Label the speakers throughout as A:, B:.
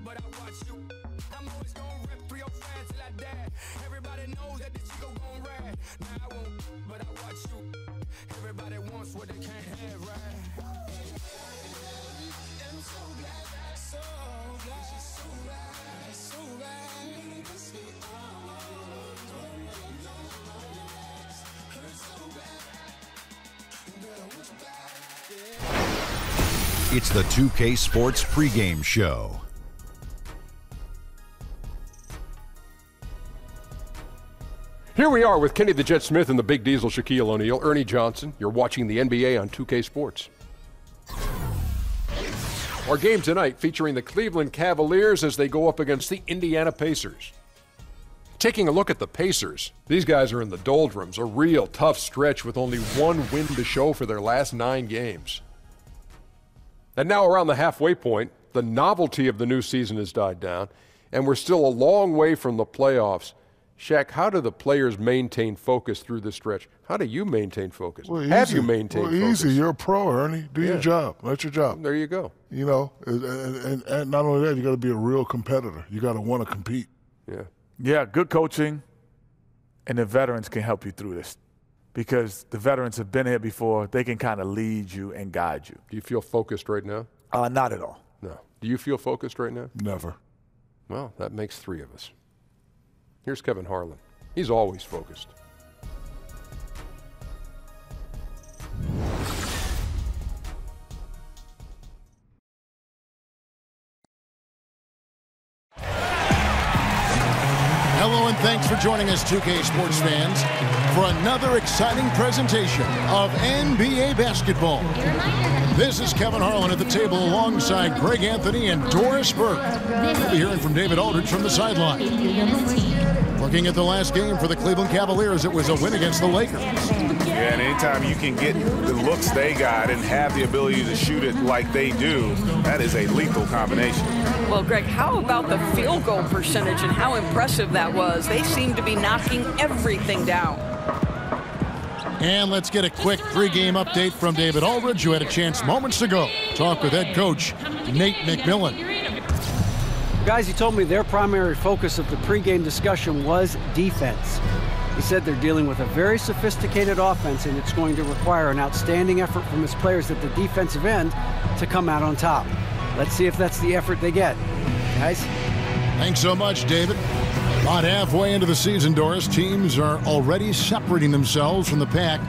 A: but I watch you. I'm always gonna rip 305 till I die. Everybody knows that the chico gon' ride. Nah, I won't, but I watch you. Everybody wants what they can't have, right? I'm so glad, so glad, so glad, so glad.
B: It's the 2K Sports pregame show.
C: Here we are with Kenny the Jet Smith and the Big Diesel Shaquille O'Neal, Ernie Johnson. You're watching the NBA on 2K Sports. Our game tonight featuring the Cleveland Cavaliers as they go up against the Indiana Pacers. Taking a look at the Pacers, these guys are in the doldrums, a real tough stretch with only one win to show for their last 9 games. And now around the halfway point, the novelty of the new season has died down, and we're still a long way from the playoffs. Shaq, how do the players maintain focus through this stretch? How do you maintain focus?
D: Well,
C: Have you maintained focus?
D: Easy. You're a pro, Ernie. Do your job. That's your job.
C: There you go.
D: You know, and not only that, you got to be a real competitor. You got to want to compete.
C: Yeah.
E: Yeah, good coaching, and the veterans can help you through this because the veterans have been here before. They can kind of lead you and guide you.
C: Do you feel focused right now?
E: Not at all.
C: No. Do you feel focused right now?
D: Never.
C: Well, that makes 3 of us. Here's Kevin Harlan. He's always focused.
F: Hello and thanks for joining us, 2K Sports fans, for another exciting presentation of NBA basketball. This is Kevin Harlan at the table alongside Greg Anthony and Doris Burke. We'll be hearing from David Aldridge from the sideline. Looking at the last game for the Cleveland Cavaliers, it was a win against the Lakers.
G: Yeah, and anytime you can get the looks they got and have the ability to shoot it like they do, that is a lethal combination.
H: Well, Greg, how about the field goal percentage and how impressive that was? They seem to be knocking everything down.
F: And let's get a quick pregame update from David Aldridge, who had a chance moments ago to talk with head coach Nate McMillan.
I: Guys, he told me their primary focus of the pregame discussion was defense. He said they're dealing with a very sophisticated offense, and it's going to require an outstanding effort from his players at the defensive end to come out on top. Let's see if that's the effort they get. Guys?
F: Thanks so much, David. About halfway into the season, Doris, teams are already separating themselves from the pack.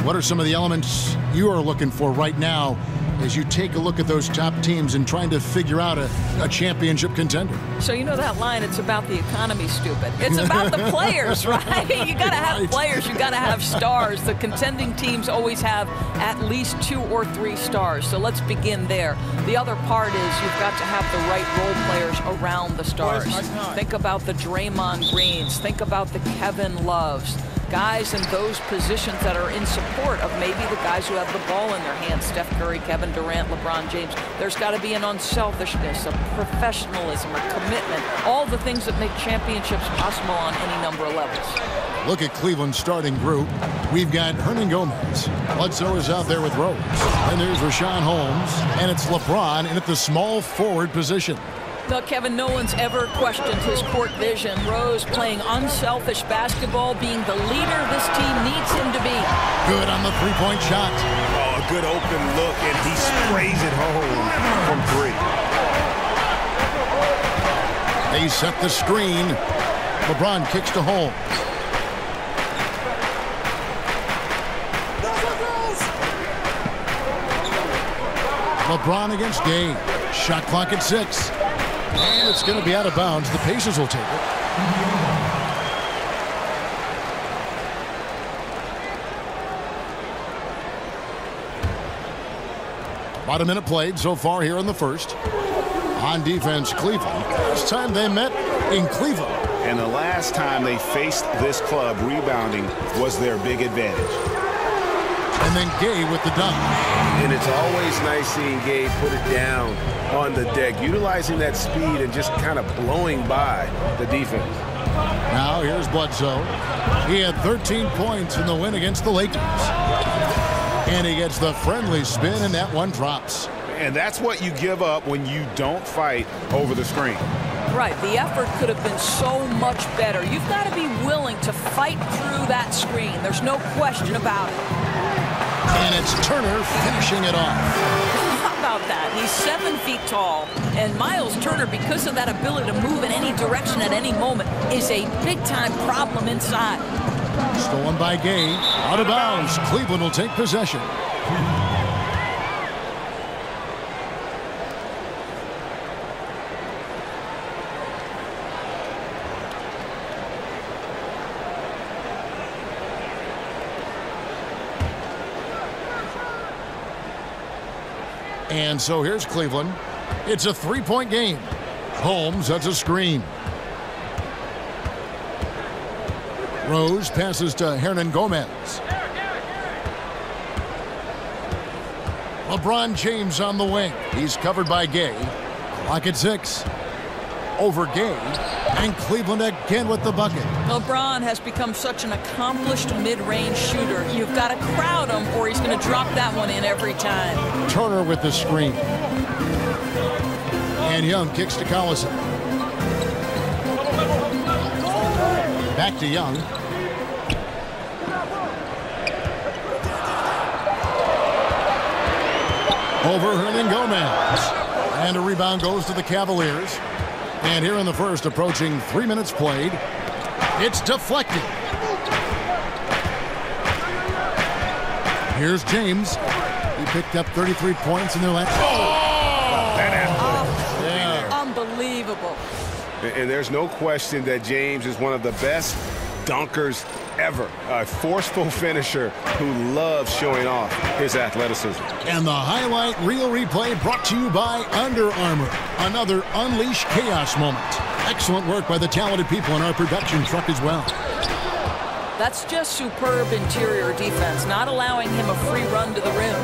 F: What are some of the elements you are looking for right now as you take a look at those top teams and trying to figure out a championship contender?
H: So you know that line, it's about the economy, stupid. It's about the players, right? You got to have players. You got to have stars. The contending teams always have at least 2 or 3 stars. So let's begin there. The other part is you've got to have the right role players around the stars. Think about the Draymond Greens. Think about the Kevin Loves. Guys in those positions that are in support of maybe the guys who have the ball in their hands, Steph Curry, Kevin Durant, LeBron James. There's got to be an unselfishness, a professionalism, a commitment, all the things that make championships possible on any number of levels.
F: Look at Cleveland's starting group. We've got Hernan Gomez. Bledsoe is out there with Rose. And there's Rashawn Holmes. And it's LeBron in at the small forward position.
H: No, Kevin, no one's ever questioned his court vision. Rose playing unselfish basketball, being the leader this team needs him to be.
F: Good on the three-point shot.
G: Oh, a good open look, and he sprays it home from 3.
F: They set the screen. LeBron kicks to Holmes. LeBron against Gay. Shot clock at 6. And it's going to be out of bounds. The Pacers will take it. About a minute played so far here in the first. On defense, Cleveland. First time they met in Cleveland.
G: And the last time they faced this club, rebounding was their big advantage.
F: And then Gay with the dunk.
J: And it's always nice seeing Gay put it down on the deck, utilizing that speed and just kind of blowing by the defense.
F: Now here's Bledsoe. He had 13 points in the win against the Lakers. And he gets the friendly spin, and that one drops.
G: And that's what you give up when you don't fight over the screen.
H: Right, the effort could have been so much better. You've got to be willing to fight through that screen. There's no question about it.
F: And it's Turner finishing it off.
H: How about that? He's 7 feet tall, and Miles Turner, because of that ability to move in any direction at any moment, is a big-time problem inside.
F: Stolen by Gay. Out of bounds. Cleveland will take possession. And so here's Cleveland. It's a 3-point game. Holmes, that's a screen. Rose passes to Hernan Gomez. LeBron James on the wing. He's covered by Gay. Clock at 6. Over Gay. And Cleveland again with the bucket.
H: LeBron has become such an accomplished mid-range shooter. You've got to crowd him or he's going to drop that one in every time.
F: Turner with the screen. And Young kicks to Collison. Back to Young. Over Hernan Gomez. And a rebound goes to the Cavaliers. And here in the first, approaching 3 minutes played, it's deflected. Here's James. He picked up 33 points in their last.
H: Unbelievable.
J: And there's no question that James is one of the best dunkers ever. A forceful finisher who loves showing off his athleticism.
F: And the highlight reel replay brought to you by Under Armour. Another Unleash Chaos moment. Excellent work by the talented people in our production truck as well.
H: That's just superb interior defense, not allowing him a free run to the rim.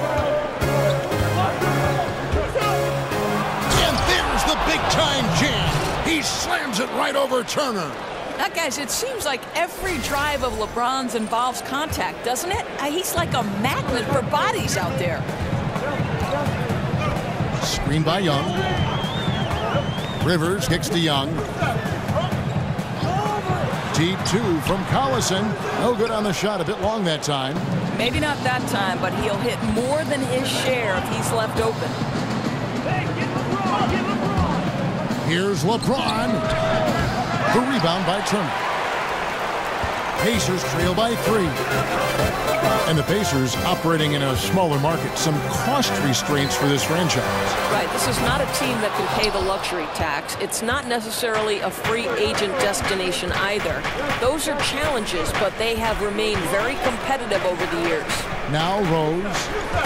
F: And there's the big-time jam. He slams it right over Turner.
H: Now, guys, it seems like every drive of LeBron's involves contact, doesn't it? He's like a magnet for bodies out there.
F: Screen by Young. Rivers kicks to Young. Deep 2 from Collison. No good on the shot. A bit long that time.
H: Maybe not that time, but he'll hit more than his share if he's left open.
F: Here's LeBron. The rebound by Turner. Pacers trail by 3. And the Pacers operating in a smaller market. Some cost restraints for this franchise.
K: Right, this is not a team that can pay the luxury tax. It's not necessarily a free agent destination either. Those are challenges, but they have remained very competitive over the years.
F: Now Rose,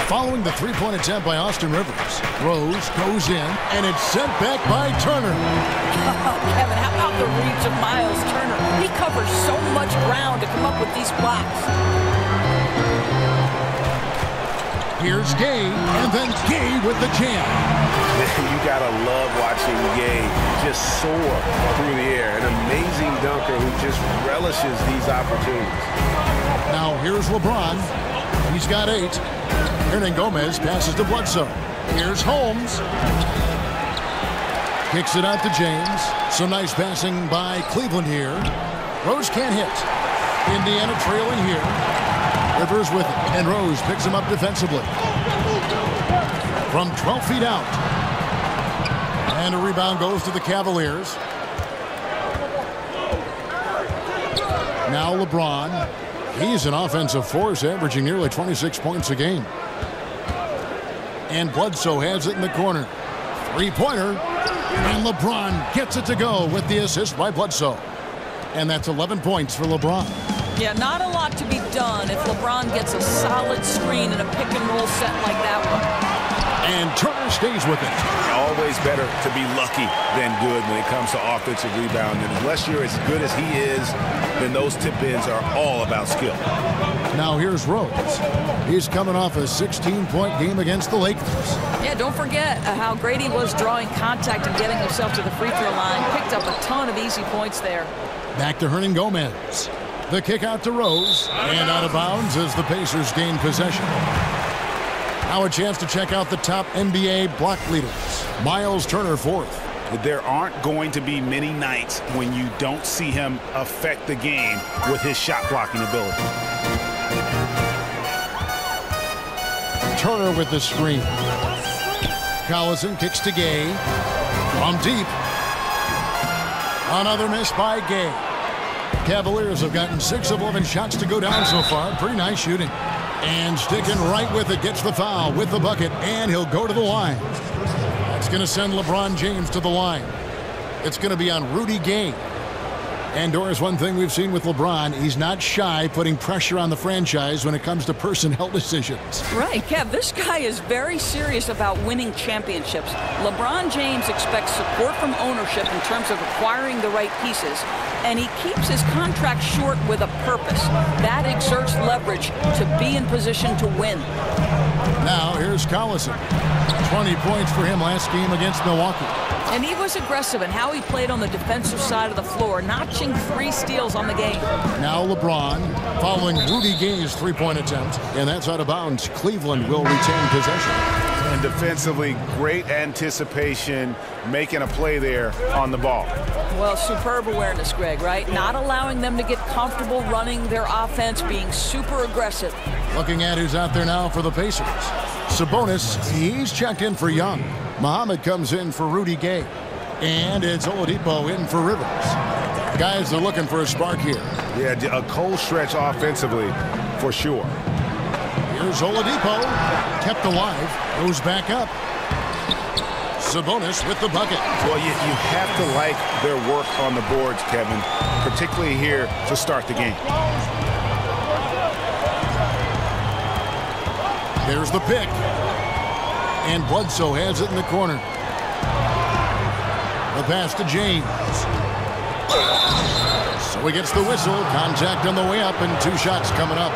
F: following the three-point attempt by Austin Rivers. Rose goes in, and it's sent back by Turner.
H: Kevin, how about the reach of Miles Turner? He covers so much ground to come up with these blocks.
F: Here's Gay, and then Gay with the jam.
J: You gotta love watching Gay just soar through the air. An amazing dunker who just relishes these opportunities.
F: Now here's LeBron. He's got 8. Hernan Gomez passes to Bledsoe. Here's Holmes. Kicks it out to James. Some nice passing by Cleveland here. Rose can't hit. Indiana trailing here. Rivers with it, and Rose picks him up defensively. From 12 feet out. And a rebound goes to the Cavaliers. Now LeBron. He's an offensive force, averaging nearly 26 points a game. And Bledsoe has it in the corner. Three-pointer. And LeBron gets it to go with the assist by Bledsoe. And that's 11 points for LeBron.
H: Yeah, not a lot to be done if LeBron gets a solid screen in a pick-and-roll set like that one.
F: And Turner stays with it.
G: Always better to be lucky than good when it comes to offensive rebounding. Unless you're as good as he is, then those tip-ins are all about skill.
F: Now here's Rose. He's coming off a 16-point game against the Lakers.
H: Yeah, don't forget how great he was drawing contact and getting himself to the free throw line. Picked up a ton of easy points there.
F: Back to Hernan Gomez. The kick out to Rose. And out of bounds as the Pacers gain possession. Now a chance to check out the top NBA block leaders. Miles Turner, 4th.
G: There aren't going to be many nights when you don't see him affect the game with his shot blocking ability.
F: Turner with the screen. Collison kicks to Gay. From deep. Another miss by Gay. Cavaliers have gotten 6 of 11 shots to go down so far. Pretty nice shooting. And sticking right with it, gets the foul with the bucket, and he'll go to the line. That's going to send LeBron James to the line. It's going to be on Rudy Gay. And Doris, one thing we've seen with LeBron, he's not shy putting pressure on the franchise when it comes to personnel decisions.
H: Right, Kev, this guy is very serious about winning championships. LeBron James expects support from ownership in terms of acquiring the right pieces, and he keeps his contract short with a purpose. That exerts leverage to be in position to win.
F: Now here's Collison. 20 points for him last game against Milwaukee.
H: And he was aggressive in how he played on the defensive side of the floor, notching 3 steals on the game.
F: Now LeBron following Rudy Gay's 3-point attempt, and that's out of bounds. Cleveland will retain possession.
G: And defensively, great anticipation, making a play there on the ball.
H: Well, superb awareness, Greg, right? Not allowing them to get comfortable running their offense, being super aggressive.
F: Looking at who's out there now for the Pacers. Sabonis, he's checked in for Young. Muhammad comes in for Rudy Gay. And it's Oladipo in for Rivers. Guys are looking for a spark here.
G: Yeah, a cold stretch offensively for sure.
F: Here's Oladipo. Kept alive. Goes back up. Sabonis with the bucket.
G: Well, you have to like their work on the boards, Kevin, particularly here to start the game.
F: There's the pick. And Bledsoe has it in the corner. The pass to James. So he gets the whistle. Contact on the way up and 2 shots coming up.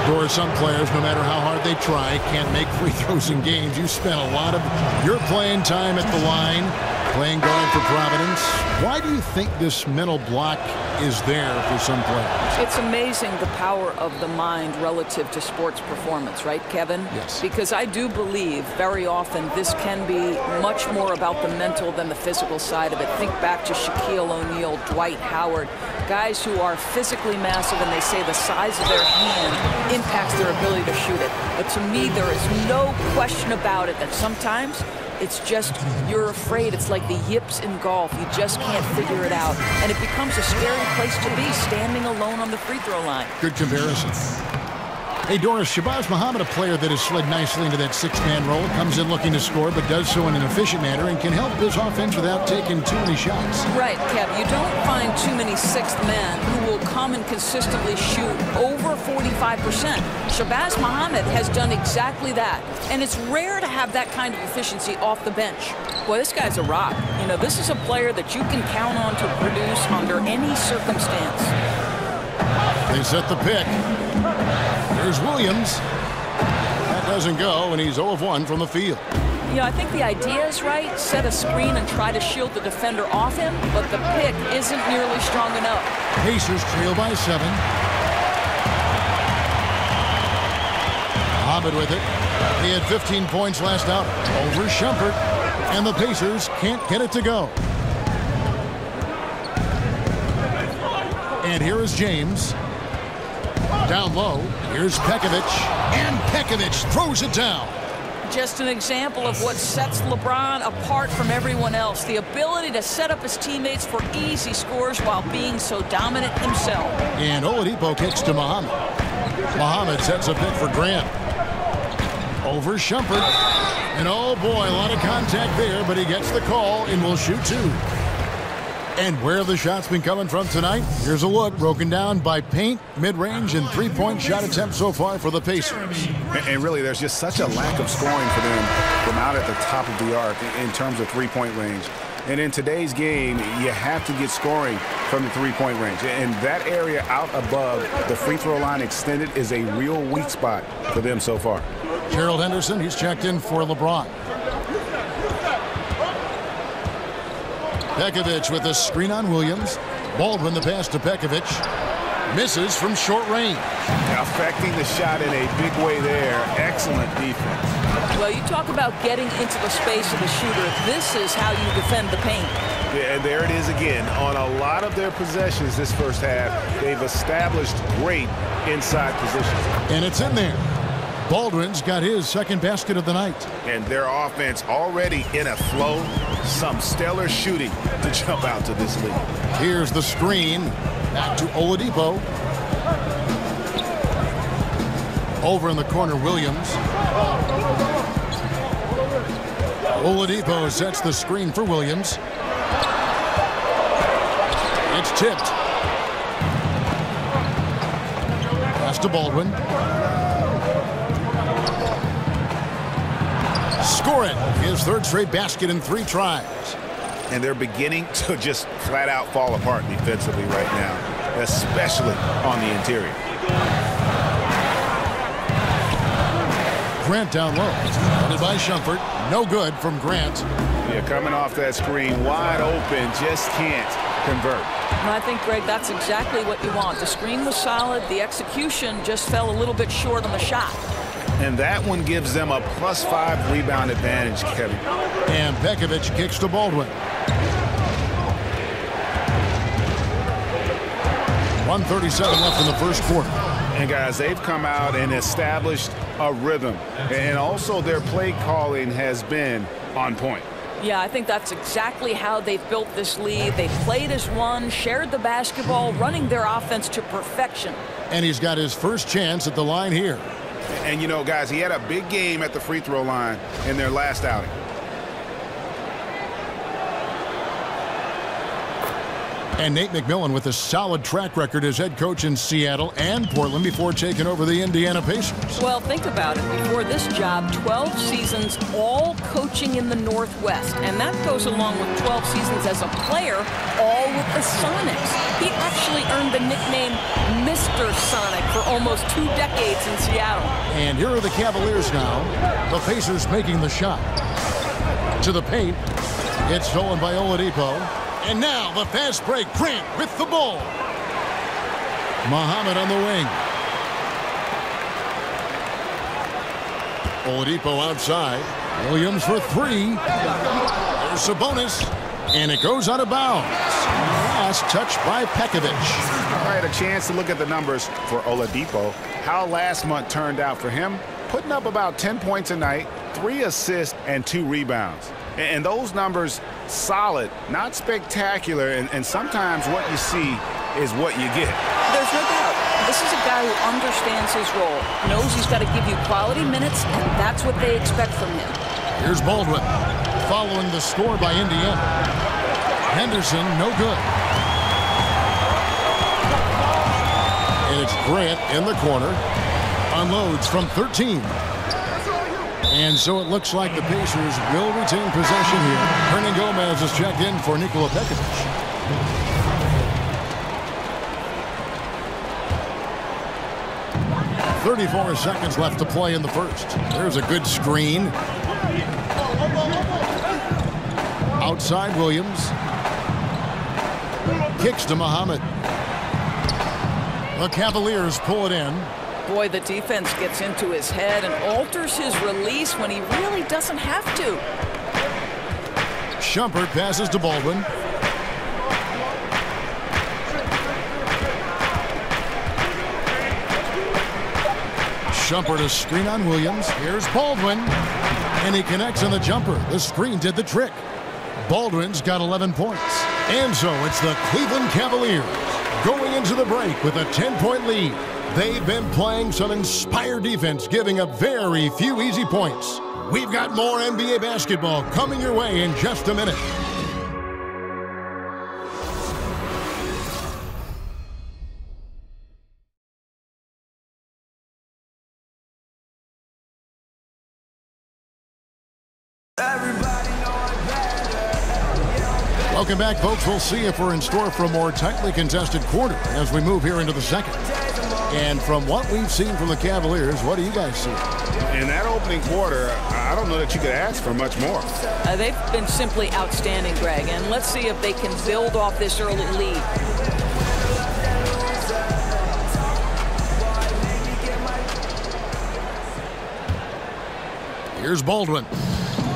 F: Or some players, no matter how hard they try, can't make free throws in games. You spent a lot of your playing time at the line, playing guard for Providence. Why do you think this mental block is there for some players?
H: It's amazing the power of the mind relative to sports performance, right, Kevin?
F: Yes.
H: Because I do believe very often this can be much more about the mental than the physical side of it. Think back to Shaquille O'Neal, Dwight Howard, guys who are physically massive, and they say the size of their hand impacts their ability to shoot it. But to me, there is no question about it that sometimes it's just you're afraid. It's like the yips in golf. You just can't figure it out. And it becomes a scary place to be, standing alone on the free throw line.
F: Good comparison. Hey, Doris, Shabazz Muhammad, a player that has slid nicely into that 6-man role, comes in looking to score, but does so in an efficient manner and can help his offense without taking too many shots.
H: Right, Kev. You don't find too many 6th men who will come and consistently shoot over 45%. Shabazz Muhammad has done exactly that, and it's rare to have that kind of efficiency off the bench. Boy, this guy's a rock. You know, this is a player that you can count on to produce under any circumstance.
F: They set the pick. There's Williams. That doesn't go, and he's 0 of 1 from the field.
H: You know, I think the idea is right. Set a screen and try to shield the defender off him, but the pick isn't nearly strong enough.
F: Pacers trail by 7. Muhammad with it. He had 15 points last out over Shumpert, and the Pacers can't get it to go. And here is James. Down low, here's Pekovic, and Pekovic throws it down.
H: Just an example of what sets LeBron apart from everyone else. The ability to set up his teammates for easy scores while being so dominant himself.
F: And Oladipo kicks to Muhammad. Muhammad sets a pick for Grant. Over Shumpert. And oh boy, a lot of contact there, but he gets the call and will shoot 2. And where have the shots been coming from tonight? Here's a look broken down by paint, mid-range, and 3-point shot attempts so far for the Pacers.
G: And really, there's just such a lack of scoring for them from out at the top of the arc in terms of 3-point range. And in today's game, you have to get scoring from the 3-point range. And that area out above the free throw line extended is a real weak spot for them so far.
F: Gerald Henderson, he's checked in for LeBron. Pekovic with a screen on Williams. Baldwin the pass to Pekovic. Misses from short range.
G: affecting the shot in a big way there. Excellent defense.
H: Well, you talk about getting into the space of the shooter. This is how you defend the paint.
G: Yeah, and there it is again. On a lot of their possessions this first half, they've established great inside positions.
F: And it's in there. Baldwin's got his second basket of the night.
G: And their offense already in a flow. Some stellar shooting to jump out to this lead.
F: Here's the screen. Back to Oladipo. Over in the corner, Williams. Oladipo sets the screen for Williams. It's tipped. Pass to Baldwin. Score it. His third straight basket in 3 tries.
G: And they're beginning to just flat out fall apart defensively right now, especially on the interior.
F: Grant down low. Guarded by Shumpert. No good from Grant.
G: Yeah, coming off that screen, wide open, just can't convert.
H: And I think, Greg, that's exactly what you want. The screen was solid. The execution just fell a little bit short on the shot.
G: And that one gives them a +5 rebound advantage, Kevin.
F: And Pekovic kicks to Baldwin. 1:37 left in the first quarter.
G: And guys, they've come out and established a rhythm. And also their play calling has been on point.
H: Yeah, I think that's exactly how they've built this lead. They've played as one, shared the basketball, running their offense to perfection.
F: And he's got his first chance at the line here.
G: And you know, guys, he had a big game at the free throw line in their last outing.
F: And Nate McMillan with a solid track record as head coach in Seattle and Portland before taking over the Indiana Pacers.
H: Well, think about it. Before this job, 12 seasons, all coaching in the Northwest. And that goes along with 12 seasons as a player, all with the Sonics. He actually earned the nickname Mr. Sonic for almost 2 decades in Seattle.
F: And here are the Cavaliers now. The Pacers making the shot. To the paint. It's stolen by Oladipo. And now the fast break. Grant with the ball. Muhammad on the wing. Oladipo outside. Williams for 3. There's Sabonis. And it goes out of bounds. Last touch by Pekovic.
G: All right, a chance to look at the numbers for Oladipo. How last month turned out for him. Putting up about 10 points a night, 3 assists, and 2 rebounds. And those numbers, solid, not spectacular, and sometimes what you see is what you get.
H: There's no doubt. This is a guy who understands his role, knows he's got to give you quality minutes, and that's what they expect from him.
F: Here's Baldwin, following the score by Indiana. Henderson, no good. And it's Grant in the corner. Unloads from 13. And so it looks like the Pacers will retain possession here. Hernan Gomez is checked in for Nikola Pekovic. .34 seconds left to play in the first. There's a good screen. Outside Williams. Kicks to Muhammad. The Cavaliers pull it in.
H: Boy, the defense gets into his head and alters his release when he really doesn't have to.
F: Shumpert passes to Baldwin. Shumpert a screen on Williams. Here's Baldwin. And he connects on the jumper. The screen did the trick. Baldwin's got 11 points. And so it's the Cleveland Cavaliers going into the break with a 10-point lead. They've been playing some inspired defense, giving up very few easy points. We've got more NBA basketball coming your way in just a minute. Welcome back, folks. We'll see if we're in store for a more tightly contested quarter as we move here into the second. And from what we've seen from the Cavaliers, what do you guys see?
G: In that opening quarter, I don't know that you could ask for much more.
H: They've been simply outstanding, Greg. And let's see if they can build off this early lead.
F: Here's Baldwin.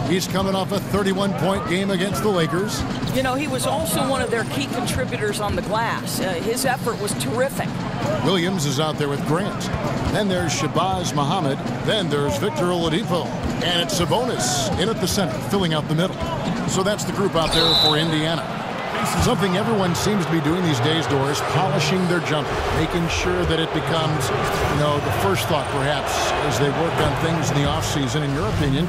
F: He's coming off a 31-point game against the Lakers.
H: You know, he was also one of their key contributors on the glass. His effort was terrific.
F: Williams is out there with Grant. Then there's Shabazz Muhammad. Then there's Victor Oladipo. And it's Sabonis in at the center, filling out the middle. So that's the group out there for Indiana. Something everyone seems to be doing these days, Doris, polishing their jumper, making sure that it becomes, the first thought perhaps as they work on things in the offseason. In your opinion,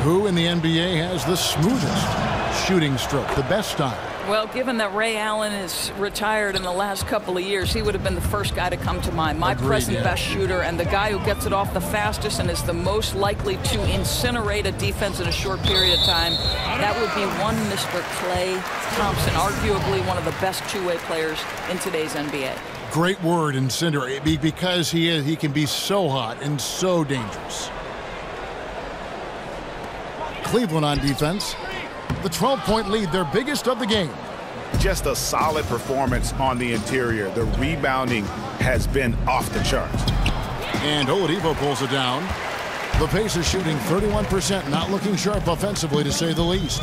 F: who in the NBA has the smoothest shooting stroke, the best style?
H: Well, given that Ray Allen is retired in the last couple of years, he would have been the first guy to come to mind. My present best shooter and the guy who gets it off the fastest and is the most likely to incinerate a defense in a short period of time. That would be one Mr. Klay Thompson, arguably one of the best two-way players in today's NBA.
F: Great word, incinerate, because he can be so hot and so dangerous. Cleveland on defense. The 12-point lead, their biggest of the game.
G: Just a solid performance on the interior. The rebounding has been off the charts.
F: And Oladipo pulls it down. The Pacers shooting 31%, not looking sharp offensively, to say the least.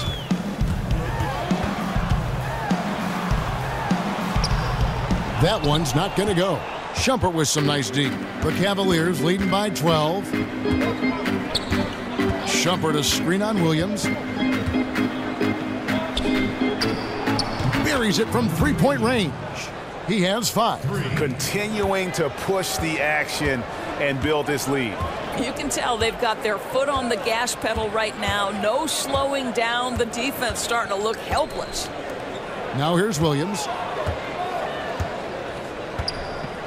F: That one's not going to go. Shumpert with some nice deep. The Cavaliers leading by 12. Shumpert a screen on Williams. Buries it from three-point range. He has 5.
G: Continuing to push the action and build this lead.
H: You can tell they've got their foot on the gas pedal right now. No slowing down. The defense starting to look helpless.
F: Now here's Williams.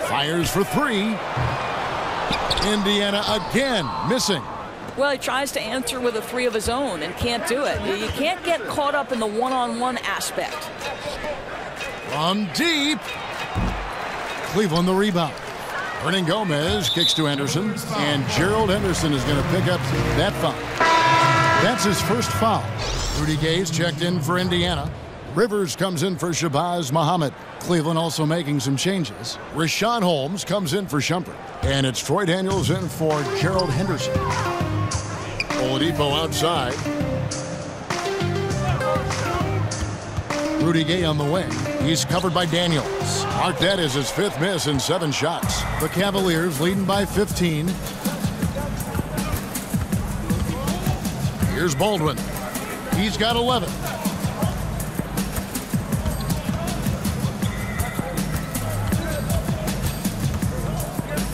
F: Fires for 3. Indiana again missing.
H: Well, he tries to answer with a 3 of his own and can't do it. You can't get caught up in the one-on-one aspect.
F: From deep. Cleveland the rebound. Hernan Gomez kicks to Henderson, and Gerald Henderson is going to pick up that foul. That's his first foul. Rudy Gay's checked in for Indiana. Rivers comes in for Shabazz Muhammad. Cleveland also making some changes. Rashawn Holmes comes in for Shumpert. And it's Troy Daniels in for Gerald Henderson. Oladipo outside. Rudy Gay on the wing. He's covered by Daniels. Marquette is his 5th miss in 7 shots. The Cavaliers leading by 15. Here's Baldwin. He's got 11.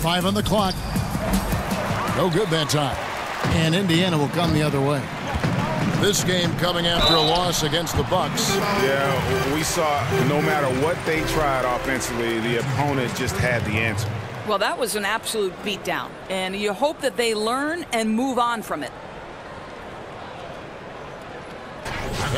F: Five on the clock. No good that time. And Indiana will come the other way. This game coming after a loss against the Bucks.
G: Yeah, we saw no matter what they tried offensively, the opponent just had the answer.
H: Well, that was an absolute beatdown. And you hope that they learn and move on from it.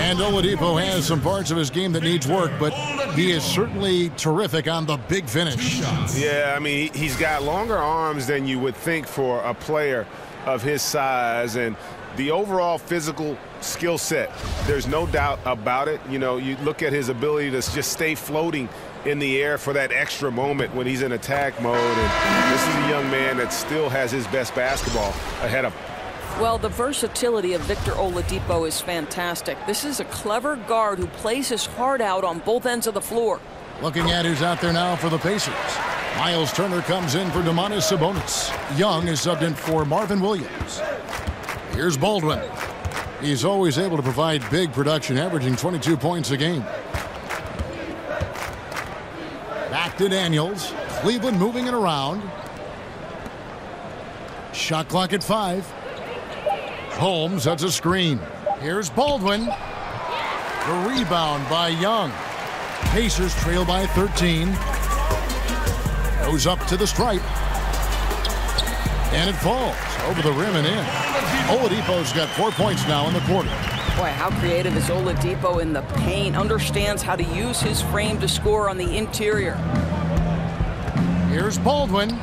F: And Oladipo has some parts of his game that needs work, but he is certainly terrific on the big finish.
J: Yeah, I mean, he's got longer arms than you would think for a player of his size, and the overall physical skill set, there's no doubt about it. You know, you look at his ability to just stay floating in the air for that extra moment when he's in attack mode, and this is a young man that still has his best basketball ahead of him.
H: Well, the versatility of Victor Oladipo is fantastic. This is a clever guard who plays his heart out on both ends of the floor.
F: Looking at who's out there now for the Pacers. Miles Turner comes in for Domantas Sabonis. Young is subbed in for Marvin Williams. Here's Baldwin. He's always able to provide big production, averaging 22 points a game. Back to Daniels. Cleveland moving it around. Shot clock at 5. Holmes, that's a screen. Here's Baldwin. The rebound by Young. Pacers trail by 13. Goes up to the stripe. And it falls over the rim and in. Oladipo's got 4 points now in the quarter.
H: Boy, how creative is Oladipo in the paint. Understands how to use his frame to score on the interior.
F: Here's Baldwin.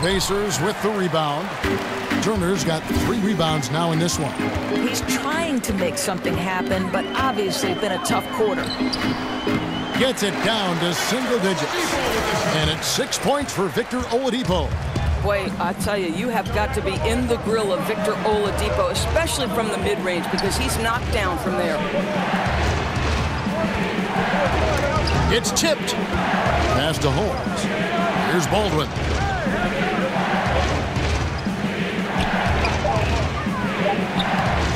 F: Pacers with the rebound. Turner's got 3 rebounds now in this one.
H: He's trying to make something happen, but obviously been a tough quarter.
F: Gets it down to single digits. And it's 6 points for Victor Oladipo.
H: Boy, I tell you, you have got to be in the grill of Victor Oladipo, especially from the mid-range, because he's knocked down from there.
F: It's tipped. Pass to Holmes. Here's Baldwin.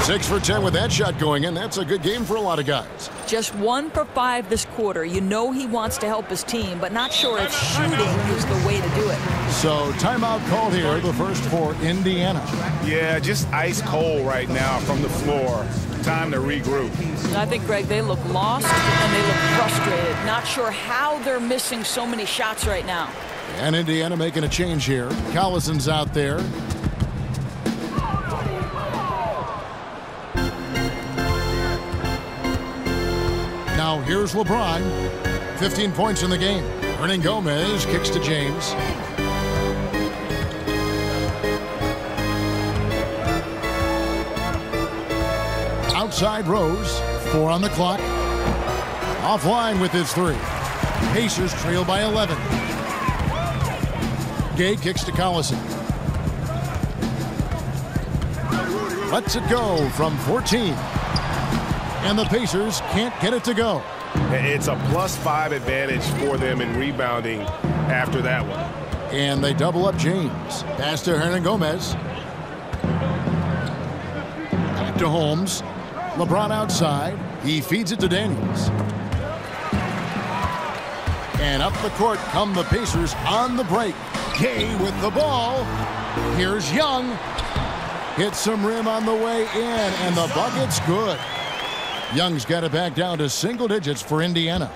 F: Six for 10 with that shot going in. That's a good game for a lot of guys.
H: Just 1 for 5 this quarter. You know he wants to help his team, but not sure if shooting is the way to do it.
F: So timeout called here, the first for Indiana.
J: Yeah, just ice cold right now from the floor. Time to regroup.
H: I think, Greg, they look lost and they look frustrated. Not sure how they're missing so many shots right now.
F: And Indiana making a change here. Collison's out there. Now here's LeBron. 15 points in the game. Hernangomez kicks to James. Outside Rose. 4 on the clock. Offline with his 3. Pacers trail by 11. Gay kicks to Collison. Lets it go from 14. And the Pacers can't get it to go.
J: It's a +5 advantage for them in rebounding after that one.
F: And they double up James. Pass to Hernangomez. Back to Holmes. LeBron outside. He feeds it to Daniels. And up the court come the Pacers on the break. Gay with the ball. Here's Young. Hits some rim on the way in, and the bucket's good. Young's got it back down to single digits for Indiana.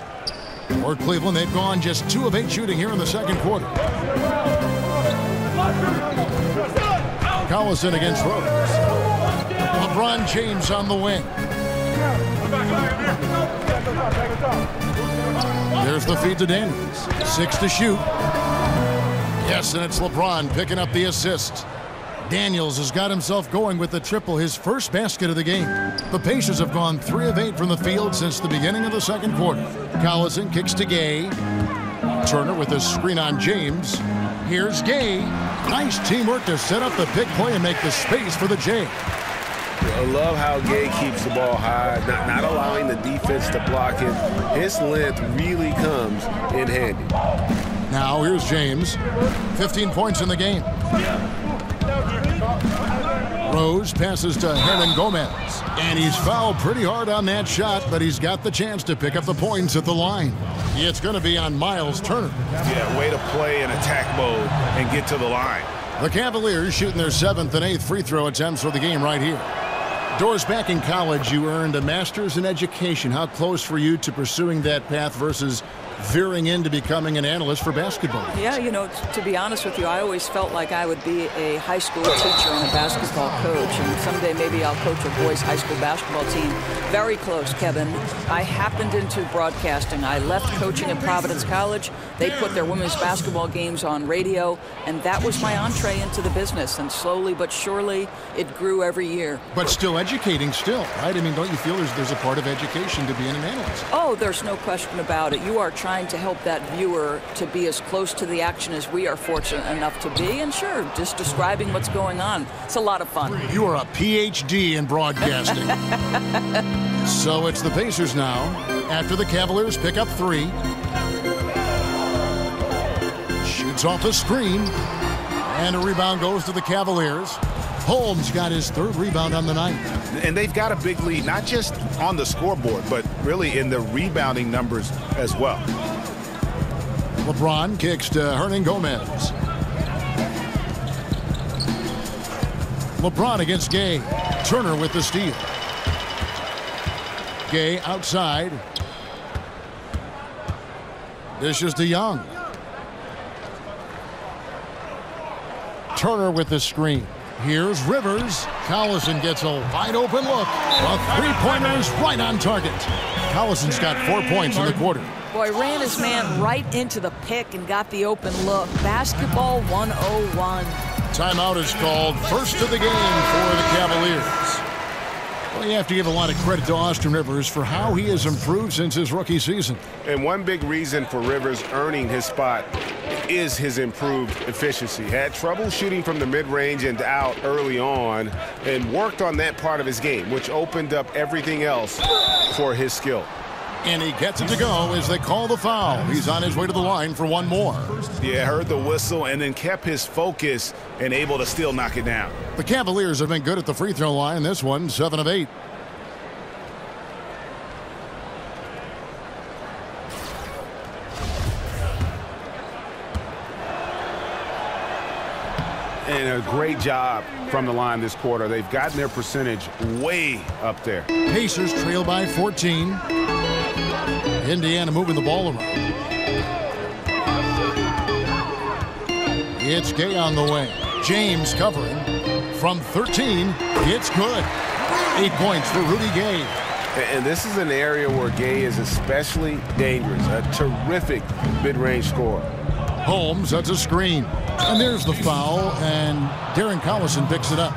F: For Cleveland, they've gone just 2 of 8 shooting here in the second quarter. Collison against Rose. LeBron James on the wing. There's the feed to Daniels. 6 to shoot. Yes, and it's LeBron picking up the assist. Daniels has got himself going with the triple, his first basket of the game. The Pacers have gone 3 of 8 from the field since the beginning of the second quarter. Collison kicks to Gay. Turner with a screen on James. Here's Gay. Nice teamwork to set up the big play and make the space for the J.
J: I love how Gay keeps the ball high, not allowing the defense to block him. His length really comes in handy.
F: Now here's James. 15 points in the game. Rose passes to Hernangomez, and he's fouled pretty hard on that shot, but he's got the chance to pick up the points at the line. It's going to be on Miles Turner.
J: Yeah, way to play in attack mode and get to the line.
F: The Cavaliers shooting their 7th and 8th free throw attempts for the game right here. Doris, back in college, you earned a master's in education. How close were you to pursuing that path versus veering into becoming an analyst for basketball?
H: Yeah, you know, to be honest with you, I always felt like I would be a high school teacher and a basketball coach, and someday maybe I'll coach a boys' high school basketball team. Very close, Kevin. I happened into broadcasting. I left coaching at Providence College. They put their women's basketball games on radio, and that was my entree into the business, and slowly but surely it grew every year.
F: But still educating still, right? I mean, don't you feel there's a part of education to being an analyst?
H: Oh, there's no question about it. You are trying to help that viewer to be as close to the action as we are fortunate enough to be, and sure, just describing what's going on. It's a lot of fun.
F: You are a PhD in broadcasting. So it's the Pacers now, after the Cavaliers pick up 3. Shoots off the screen, and a rebound goes to the Cavaliers. Holmes got his 3rd rebound on the night.
G: And they've got a big lead, not just on the scoreboard, but really in the rebounding numbers as well.
F: LeBron kicks to Hernangomez. LeBron against Gay. Turner with the steal. Gay outside. Dishes to Young. Turner with the screen. Here's Rivers. Collison gets a wide open look. A 3-pointer is right on target. Collison's got 4 points in the quarter.
H: Boy, ran his man right into the pick and got the open look. Basketball 101.
F: Timeout is called. First of the game for the Cavaliers. Well, you have to give a lot of credit to Austin Rivers for how he has improved since his rookie season.
J: And one big reason for Rivers earning his spot is his improved efficiency. Had trouble shooting from the mid-range and out early on and worked on that part of his game, which opened up everything else for his skill.
F: And he gets it to go as they call the foul. He's on his way to the line for one more.
G: Yeah, heard the whistle and then kept his focus and able to still knock it down.
F: The Cavaliers have been good at the free throw line. This one, 7 of 8.
G: And a great job from the line this quarter. They've gotten their percentage way up there.
F: Pacers trail by 14. Indiana moving the ball around. It's Gay on the way. James covering from 13. It's good. 8 points for Rudy Gay.
J: And this is an area where Gay is especially dangerous. A terrific mid-range scorer.
F: Holmes, that's a screen. And there's the foul, and Darren Collison picks it up.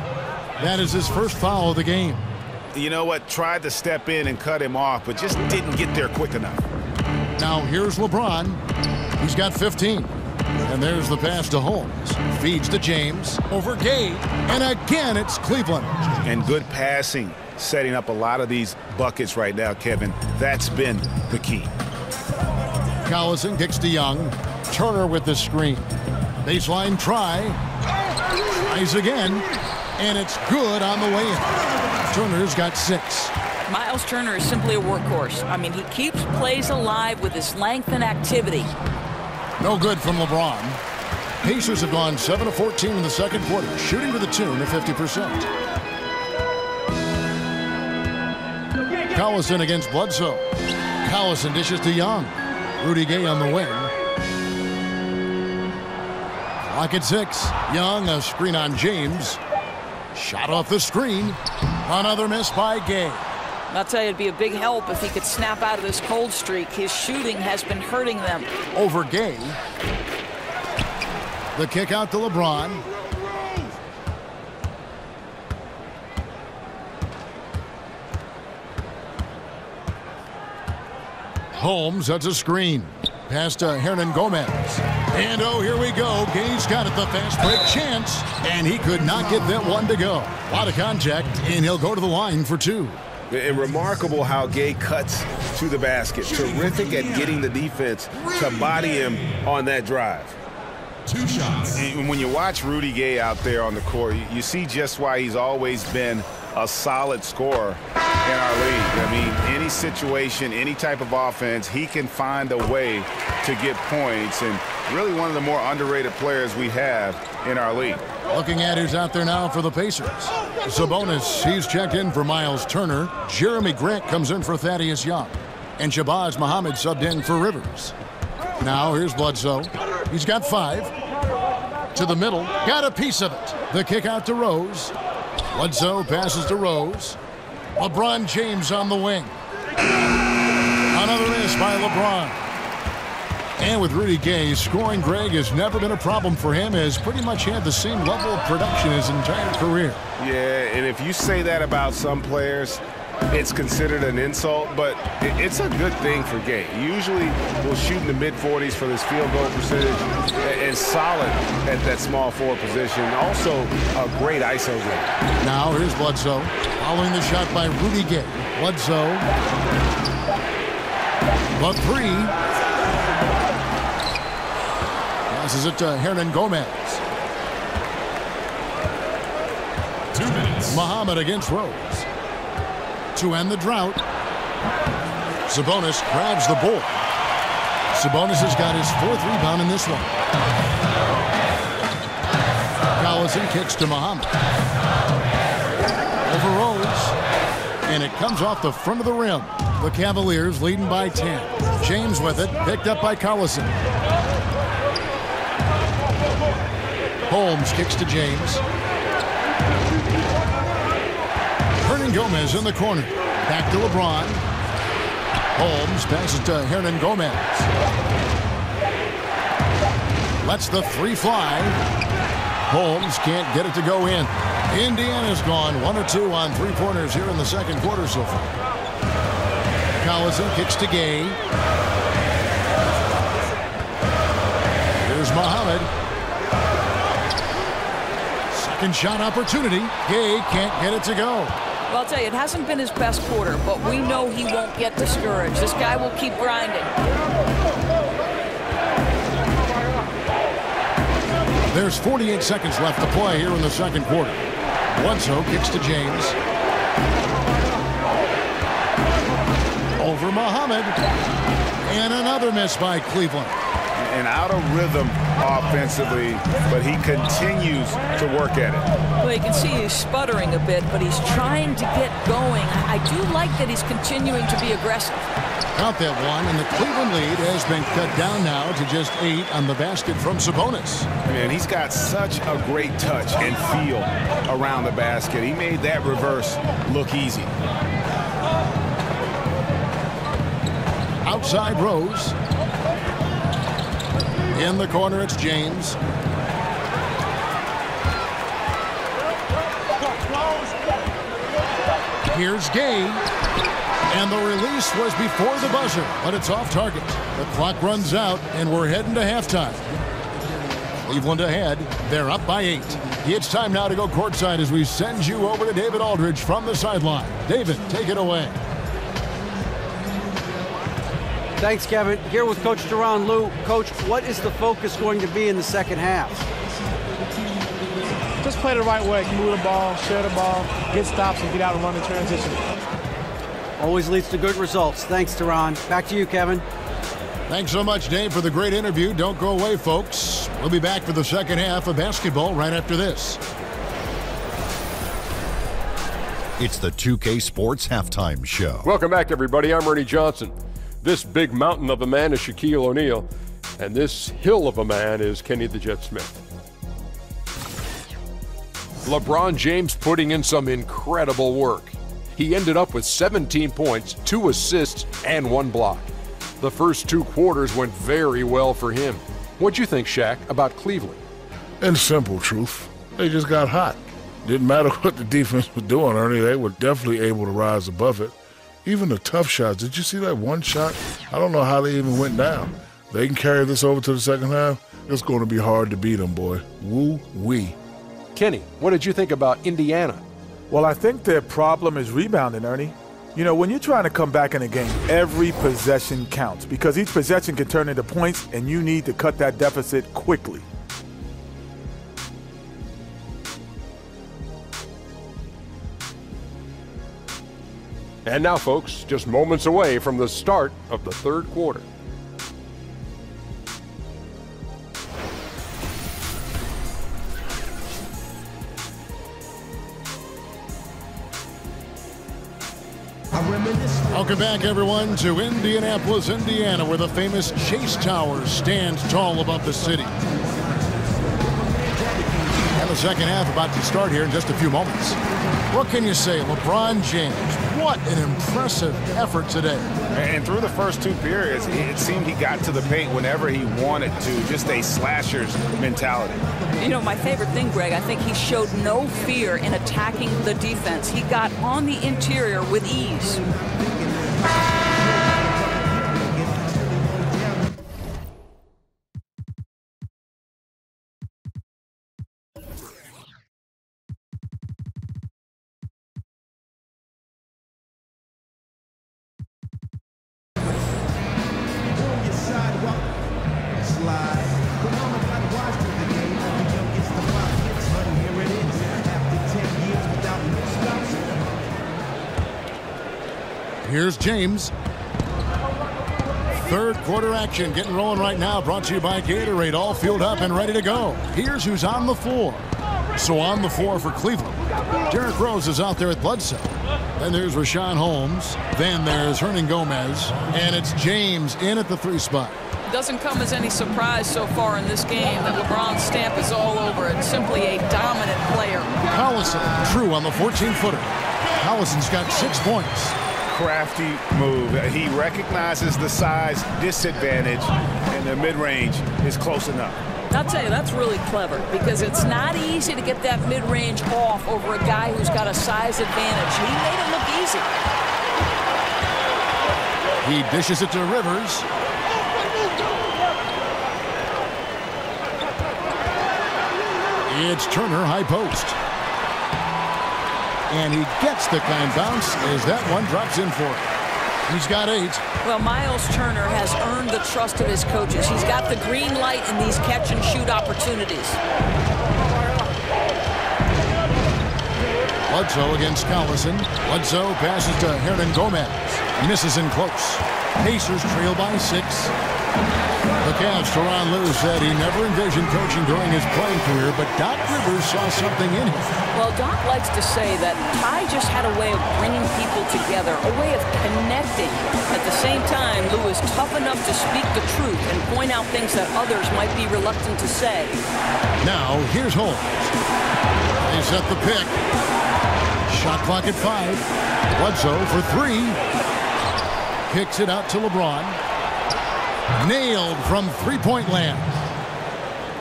F: That is his first foul of the game.
G: You know what? Tried to step in and cut him off, but just didn't get there quick enough.
F: Now here's LeBron. He's got 15. And there's the pass to Holmes. Feeds to James. Over Gay. And again, it's Cleveland.
G: And good passing, setting up a lot of these buckets right now, Kevin. That's been the key.
F: Collison kicks to Young. Turner with the screen. Baseline try. Tries again. And it's good on the way in. Turner's got 6.
H: Miles Turner is simply a workhorse. I mean, he keeps plays alive with his length and activity.
F: No good from LeBron. Pacers have gone 7 of 14 in the second quarter, shooting to the tune of 50%. Collison against Bledsoe. Collison dishes to Young. Rudy Gay on the wing. Clock at 6. Young, a screen on James. Shot off the screen. Another miss by Gay.
H: I'll tell you, it'd be a big help if he could snap out of this cold streak. His shooting has been hurting them.
F: Over Gay. The kick out to LeBron. Holmes, that's a screen. Pass to Hernan Gomez. And oh, here we go. Gay's got it, the fast break chance. And he could not get that one to go. A lot of contact, and he'll go to the line for 2.
J: And remarkable how Gay cuts to the basket. Terrific at getting the defense to body him on that drive.
A: 2 shots.
J: And when you watch Rudy Gay out there on the court, you see just why he's always been a solid scorer in our league. I mean, any situation, any type of offense, he can find a way to get points, and really one of the more underrated players we have in our league.
F: Looking at who's out there now for the Pacers. Sabonis, he's checked in for Miles Turner. Jeremy Grant comes in for Thaddeus Young. And Shabazz Muhammad subbed in for Rivers. Now here's Bledsoe. He's got 5. To the middle. Got a piece of it. The kick out to Rose. Bledsoe passes to Rose. LeBron James on the wing. Another miss by LeBron. And with Rudy Gay, scoring, Greg, has never been a problem for him. Has pretty much had the same level of production his entire career.
J: Yeah, and if you say that about some players, it's considered an insult, but it's a good thing for Gay. Usually we'll shoot in the mid-40s for this field goal percentage and solid at that small forward position. Also a great ISO game.
F: Now here's Bledsoe following the shot by Rudy Gay. Bledsoe. The 3. Passes it to Hernan Gomez.
A: 2 minutes.
F: Muhammad against Rose. To end the drought. Sabonis grabs the ball. Sabonis has got his 4th rebound in this one. Collison kicks to Muhammad. Over Rose. And it comes off the front of the rim. The Cavaliers leading by 10. James with it, picked up by Collison. Holmes kicks to James. Hernan Gomez in the corner. Back to LeBron. Holmes passes to Hernan Gomez. Lets the 3 fly. Holmes can't get it to go in. Indiana's gone 1 or 2 on 3-pointers here in the second quarter so far. Collison kicks to Gay. Here's Muhammad. Second shot opportunity. Gay can't get it to go.
H: Well, I'll tell you, it hasn't been his best quarter, but we know he won't get discouraged. This guy will keep grinding.
F: There's 48 seconds left to play here in the second quarter. Bledsoe kicks to James. Over Muhammad. And another miss by Cleveland.
G: And out of rhythm offensively, but he continues to work at it.
H: Well, you can see he's sputtering a bit, but he's trying to get going. I do like that he's continuing to be aggressive.
F: Count that one, and the Cleveland lead has been cut down now to just 8 on the basket from Sabonis.
G: Man, he's got such a great touch and feel around the basket. He made that reverse look easy.
F: Outside Rose. In the corner, it's James. Here's Gay. And the release was before the buzzer, but it's off target. The clock runs out, and we're heading to halftime. Cleveland ahead. They're up by 8. It's time now to go courtside as we send you over to David Aldridge from the sideline. David, take it away.
I: Thanks, Kevin. Here with Coach Duran. Lou, Coach, what is the focus going to be in the second half?
L: Just play the right way. Move the ball, share the ball, get stops, and get out and run the transition.
I: Always leads to good results. Thanks, Duran. Back to you, Kevin.
F: Thanks so much, Dave, for the great interview. Don't go away, folks. We'll be back for the second half of basketball right after this.
B: It's the 2K Sports Halftime Show.
C: Welcome back, everybody. I'm Ernie Johnson. This big mountain of a man is Shaquille O'Neal, and this hill of a man is Kenny the Jet Smith. LeBron James putting in some incredible work. He ended up with 17 points, 2 assists, and 1 block. The first 2 quarters went very well for him. What'd you think, Shaq, about Cleveland?
D: In simple truth, they just got hot. Didn't matter what the defense was doing, Ernie. They were definitely able to rise above it. Even the tough shots. Did you see that one shot? I don't know how they even went down. They can carry this over to the second half. It's going to be hard to beat them, boy. Woo-wee.
C: Kenny, what did you think about Indiana?
E: Well, I think their problem is rebounding, Ernie. You know, when you're trying to come back in a game, every possession counts because each possession can turn into points, and you need to cut that deficit quickly.
C: And now, folks, just moments away from the start of the third quarter.
F: Welcome back, everyone, to Indianapolis, Indiana, where the famous Chase Tower stands tall above the city. And the second half about to start here in just a few moments. What can you say? LeBron James, what an impressive effort today.
G: And through the first 2 periods, it seemed he got to the paint whenever he wanted to, just a slasher's mentality.
H: You know, my favorite thing, Greg, I think he showed no fear in attacking the defense. He got on the interior with ease.
F: Here's James. Third quarter action getting rolling right now, brought to you by Gatorade, all fueled up and ready to go. Here's who's on the floor. So on the floor for Cleveland, Derrick Rose is out there at Bledsoe. Then there's Rashawn Holmes. Then there's Hernan Gomez. And it's James in at the 3 spot.
H: Doesn't come as any surprise so far in this game that LeBron's stamp is all over it. Simply a dominant player.
F: Collison, true on the 14-footer. Collison's got 6 points.
G: Crafty move. He recognizes the size disadvantage, and the mid-range is close enough.
H: I'll tell you, that's really clever because it's not easy to get that mid-range off over a guy who's got a size advantage. He made it look easy.
F: He dishes it to Rivers. It's Turner, high post. And he gets the climb bounce as that one drops in for him. He's got 8.
H: Well, Miles Turner has earned the trust of his coaches. He's got the green light in these catch-and-shoot opportunities.
F: Bledsoe against Collison. Bledsoe passes to Hernan Gomez. Misses in close. Pacers trail by 6. The Cavs, Tyronn Lue said he never envisioned coaching during his playing career, but Doc Rivers saw something in him.
H: Well, Doc likes to say that Ty just had a way of bringing people together, a way of connecting. At the same time, Lue is tough enough to speak the truth and point out things that others might be reluctant to say.
F: Now, here's Holmes. They set the pick. Shot clock at 5. Bledsoe for 3. Kicks it out to LeBron. Nailed from three-point land.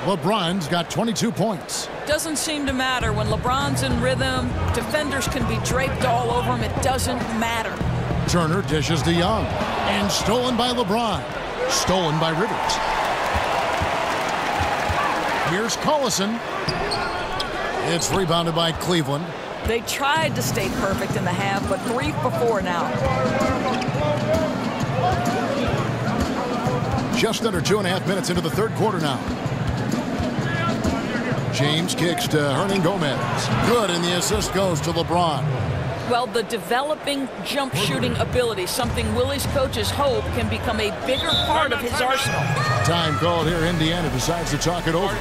F: LeBron's got 22 points.
H: Doesn't seem to matter. When LeBron's in rhythm, defenders can be draped all over him. It doesn't matter.
F: Turner dishes to Young. And stolen by LeBron. Stolen by Rivers. Here's Collison. It's rebounded by Cleveland.
H: They tried to stay perfect in the half, but 3 for 4 now.
F: Just under 2.5 minutes into the third quarter now. James kicks to Hernan Gomez. Good, and the assist goes to LeBron.
H: Well, the developing jump shooting ability, something Willie's coaches hope can become a bigger part of his arsenal.
F: Time called here. Indiana decides to talk it over.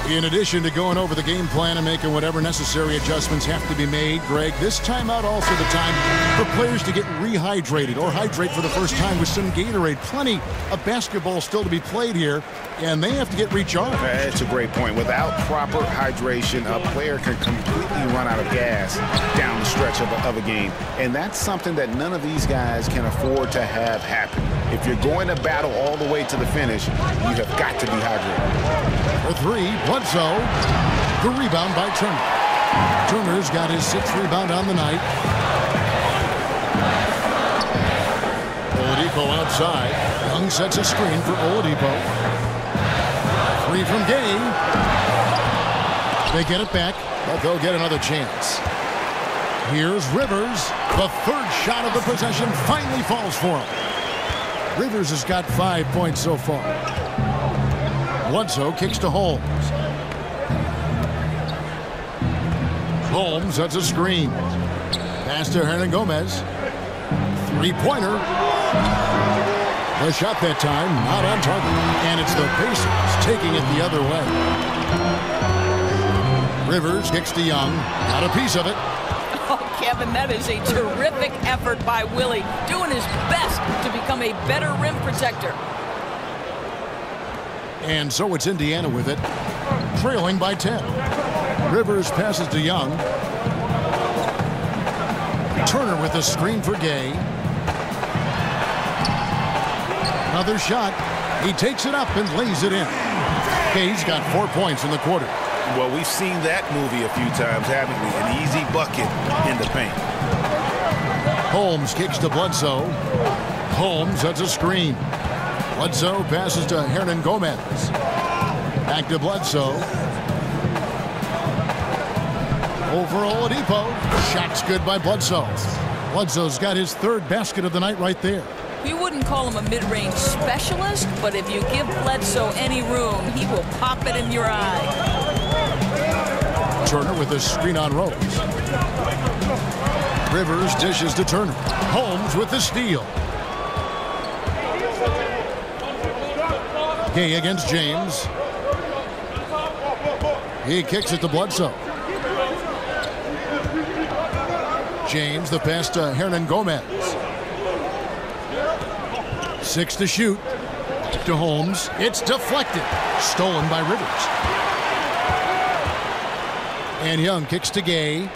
F: In addition to going over the game plan and making whatever necessary adjustments have to be made, Greg, this timeout also the time for players to get rehydrated or hydrate for the first time with some Gatorade. Plenty of basketball still to be played here, and they have to get recharged.
G: That's a great point. Without proper hydration, a player can completely run out of gas down the stretch of a game. And that's something that none of these guys can afford to have happen. If you're going to battle all the way to the finish, you have got to be hydrated.
F: For 3, Bledsoe. The rebound by Turner. Turner's got his 6th rebound on the night. Oladipo outside. Young sets a screen for Oladipo. 3 from Gay. They get it back, but they'll get another chance. Here's Rivers. The 3rd shot of the possession finally falls for him. Rivers has got 5 points so far. Bledsoe kicks to Holmes. Holmes sets a screen. Pass to Hernan Gomez. 3-pointer. The shot that time, not on target. And it's the Pacers taking it the other way. Rivers kicks to Young. Got a piece of it.
H: Oh, Kevin, that is a terrific effort by Willie, doing his best to become a better rim protector.
F: And so it's Indiana with it, trailing by 10. Rivers passes to Young. Turner with a screen for Gay. Another shot. He takes it up and lays it in. Gay's got 4 points in the quarter.
J: Well, we've seen that movie a few times, haven't we? An easy bucket in the paint.
F: Holmes kicks to Bledsoe. Holmes sets a screen. Bledsoe passes to Hernan Gomez. Back to Bledsoe. Over Oladipo. Shot's good by Bledsoe. Bledsoe's got his 3rd basket of the night right there.
H: You wouldn't call him a mid-range specialist, but if you give Bledsoe any room, he will pop it in your eye.
F: Turner with a screen on Rose. Rivers dishes to Turner. Holmes with the steal. Gay against James. He kicks it to Bledsoe. James, the pass to Hernan Gomez. 6 to shoot. To Holmes. It's deflected. Stolen by Rivers. And Young kicks to Gay.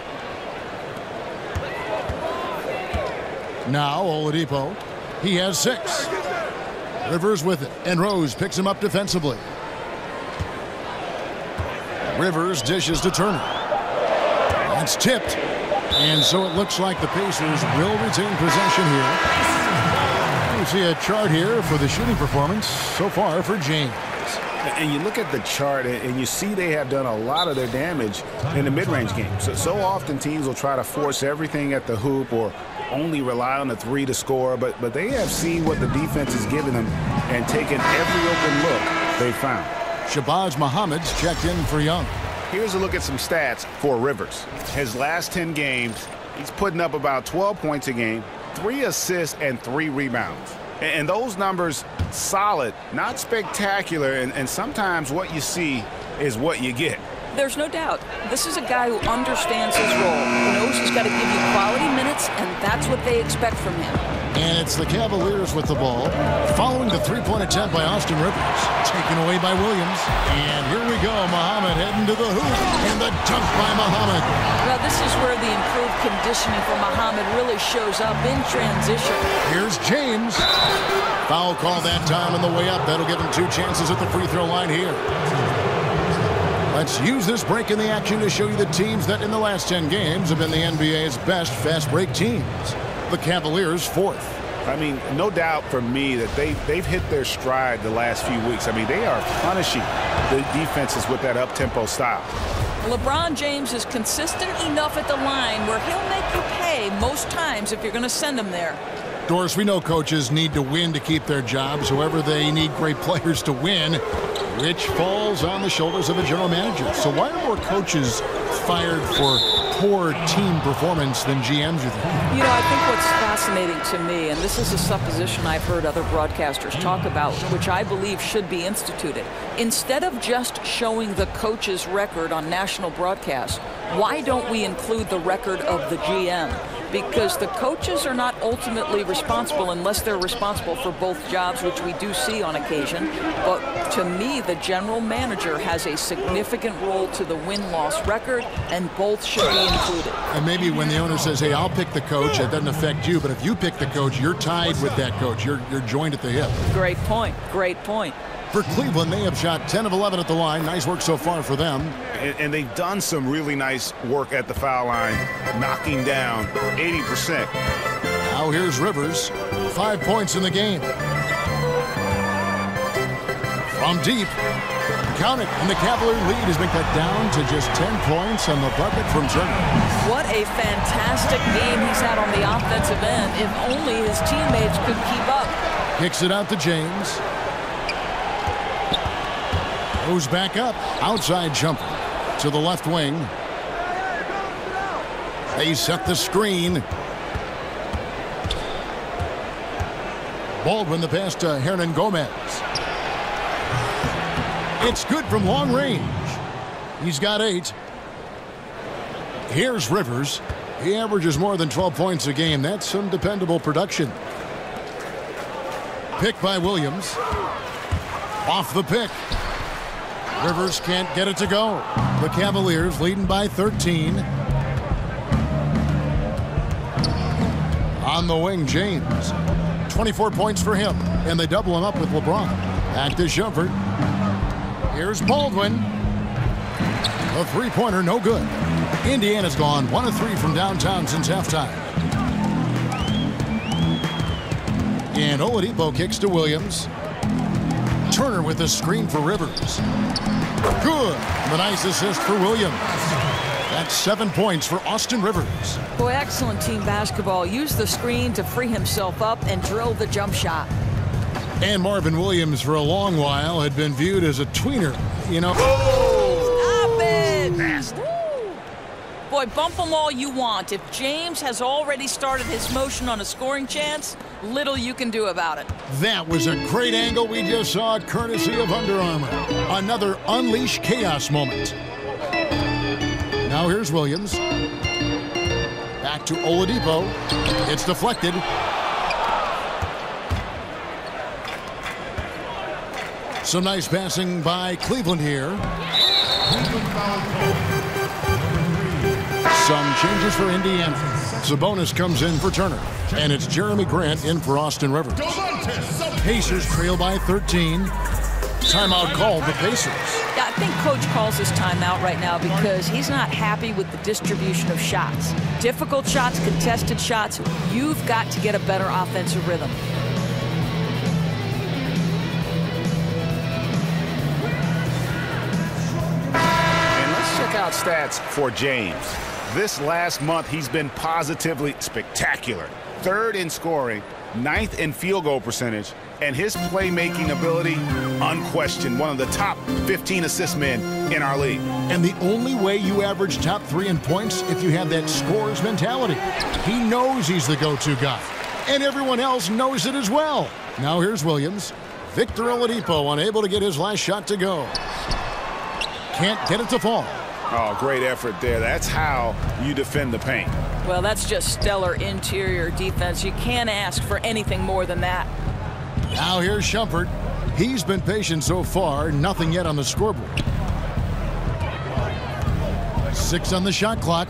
F: Now Oladipo. He has 6. Rivers with it, and Rose picks him up defensively. Rivers dishes to Turner. That's tipped, and so it looks like the Pacers will retain possession here. You see a chart here for the shooting performance so far for James.
G: And you look at the chart, and you see they have done a lot of their damage in the mid-range game. So often teams will try to force everything at the hoop or only rely on the three to score, but they have seen what the defense is giving them and taken every open look they found.
F: Shabazz Muhammad's checked in for Young.
G: Here's a look at some stats for Rivers. His last 10 games, he's putting up about 12 points a game, 3 assists, and 3 rebounds. And those numbers, solid, not spectacular, and sometimes what you see is what you get.
H: There's no doubt. This is a guy who understands his role. He knows he's got to give you quality minutes, and that's what they expect from him.
F: And it's the Cavaliers with the ball, following the three-point attempt by Austin Rivers, taken away by Williams. And here we go, Muhammad heading to the hoop, and the dunk by Muhammad.
H: Well, this is where the improved conditioning for Muhammad really shows up in transition.
F: Here's James. Foul call that time on the way up. That'll give him 2 chances at the free throw line here. Let's use this break in the action to show you the teams that in the last 10 games have been the NBA's best fast break teams. The Cavaliers 4th.
G: I mean, no doubt for me that they've hit their stride the last few weeks. I mean, they are punishing the defenses with that up-tempo style.
H: LeBron James is consistent enough at the line where he'll make you pay most times if you're going to send him there.
F: Doris, we know coaches need to win to keep their jobs. However, they need great players to win, which falls on the shoulders of a general manager. So why are more coaches fired for poor team performance than GMs, you think?
H: You know, I think what's fascinating to me, and this is a supposition I've heard other broadcasters talk about, which I believe should be instituted. Instead of just showing the coach's record on national broadcast, why don't we include the record of the GM? Because the coaches are not ultimately responsible unless they're responsible for both jobs, which we do see on occasion. But to me, the general manager has a significant role to the win-loss record, and both should be included.
F: And maybe when the owner says, hey, I'll pick the coach, it doesn't affect you. But if you pick the coach, you're tied with that coach. You're joined at the hip.
H: Great point. Great point.
F: For Cleveland, they have shot 10 of 11 at the line. Nice work so far for them.
G: And they've done some really nice work at the foul line, knocking down 80%.
F: Now here's Rivers. 5 points in the game. From deep. Count it. And the Cavalier lead has been cut down to just 10 points on the bucket from Turner.
H: What a fantastic game he's had on the offensive end. If only his teammates could keep up.
F: Kicks it out to James. Goes back up. Outside jumper to the left wing. They set the screen. Baldwin the pass to Hernan Gomez. It's good from long range. He's got 8. Here's Rivers. He averages more than 12 points a game. That's some dependable production. Pick by Williams. Off the pick. Rivers can't get it to go. The Cavaliers leading by 13. On the wing, James. 24 points for him, and they double him up with LeBron. Back to Shumpert. Here's Baldwin. A three-pointer, no good. Indiana's gone 1 of 3 from downtown since halftime. And Oladipo kicks to Williams. Turner with a screen for Rivers. Good. The nice assist for Williams. That's 7 points for Austin Rivers.
H: Boy, excellent team basketball. Use the screen to free himself up and drill the jump shot.
F: And Marvin Williams, for a long while, had been viewed as a tweener. You know.
H: Stop it! Boy, bump them all you want. If James has already started his motion on a scoring chance, little you can do about it.
F: That was a great angle we just saw, courtesy of Under Armour. Another Unleash Chaos moment. Now here's Williams. Back to Oladipo. It's deflected. Some nice passing by Cleveland here. Some changes for Indiana. Sabonis comes in for Turner. And it's Jeremy Grant in for Austin Rivers. Pacers trail by 13. Timeout called the Pacers.
H: Yeah, I think Coach calls his timeout right now because he's not happy with the distribution of shots. Difficult shots, contested shots. You've got to get a better offensive rhythm.
G: about stats for James? This last month, he's been positively spectacular. 3rd in scoring, 9th in field goal percentage, and his playmaking ability, unquestioned, one of the top 15 assist men in our league.
F: And the only way you average top 3 in points if you have that scorer's mentality. He knows he's the go-to guy, and everyone else knows it as well. Now here's Williams. Victor Oladipo unable to get his last shot to go. Can't get it to fall.
G: Oh, great effort there. That's how you defend the paint.
H: Well, that's just stellar interior defense. You can't ask for anything more than that.
F: Now here's Shumpert. He's been patient so far. Nothing yet on the scoreboard. 6 on the shot clock.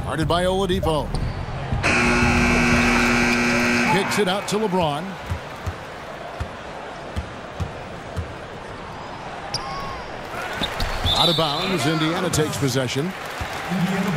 F: Guarded by Oladipo. Kicks it out to LeBron. Out of bounds. Indiana takes possession.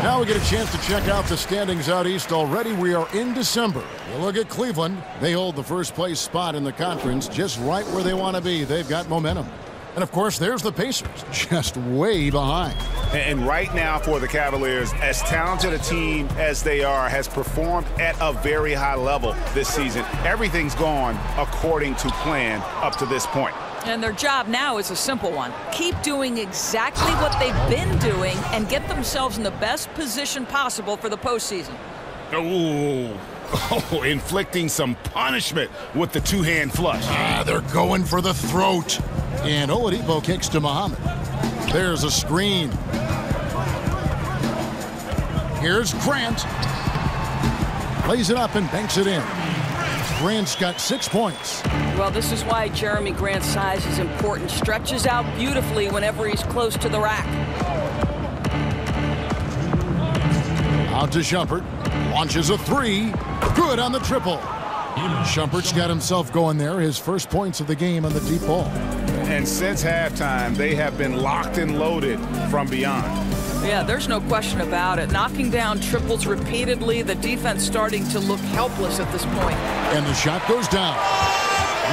F: Now we get a chance to check out the standings out east. Already we are in December. You look at Cleveland. They hold the first place spot in the conference, just right where they want to be. They've got momentum. And of course, there's the Pacers, just way behind.
G: And right now for the Cavaliers, as talented a team as they are, has performed at a very high level this season. Everything's gone according to plan up to this point.
H: And their job now is a simple one. Keep doing exactly what they've been doing and get themselves in the best position possible for the postseason.
G: Oh, inflicting some punishment with the 2-hand flush.
F: They're going for the throat. And Oladipo kicks to Muhammad. There's a screen. Here's Grant. Plays it up and banks it in. Grant's got 6 points.
H: Well, this is why Jeremy Grant's size is important. Stretches out beautifully whenever he's close to the rack.
F: Out to Shumpert. Launches a 3. Good on the triple. Shumpert's got himself going there. His first points of the game on the deep ball.
G: And since halftime, they have been locked and loaded from beyond.
H: Yeah, there's no question about it. Knocking down triples repeatedly, the defense starting to look helpless at this point.
F: And the shot goes down.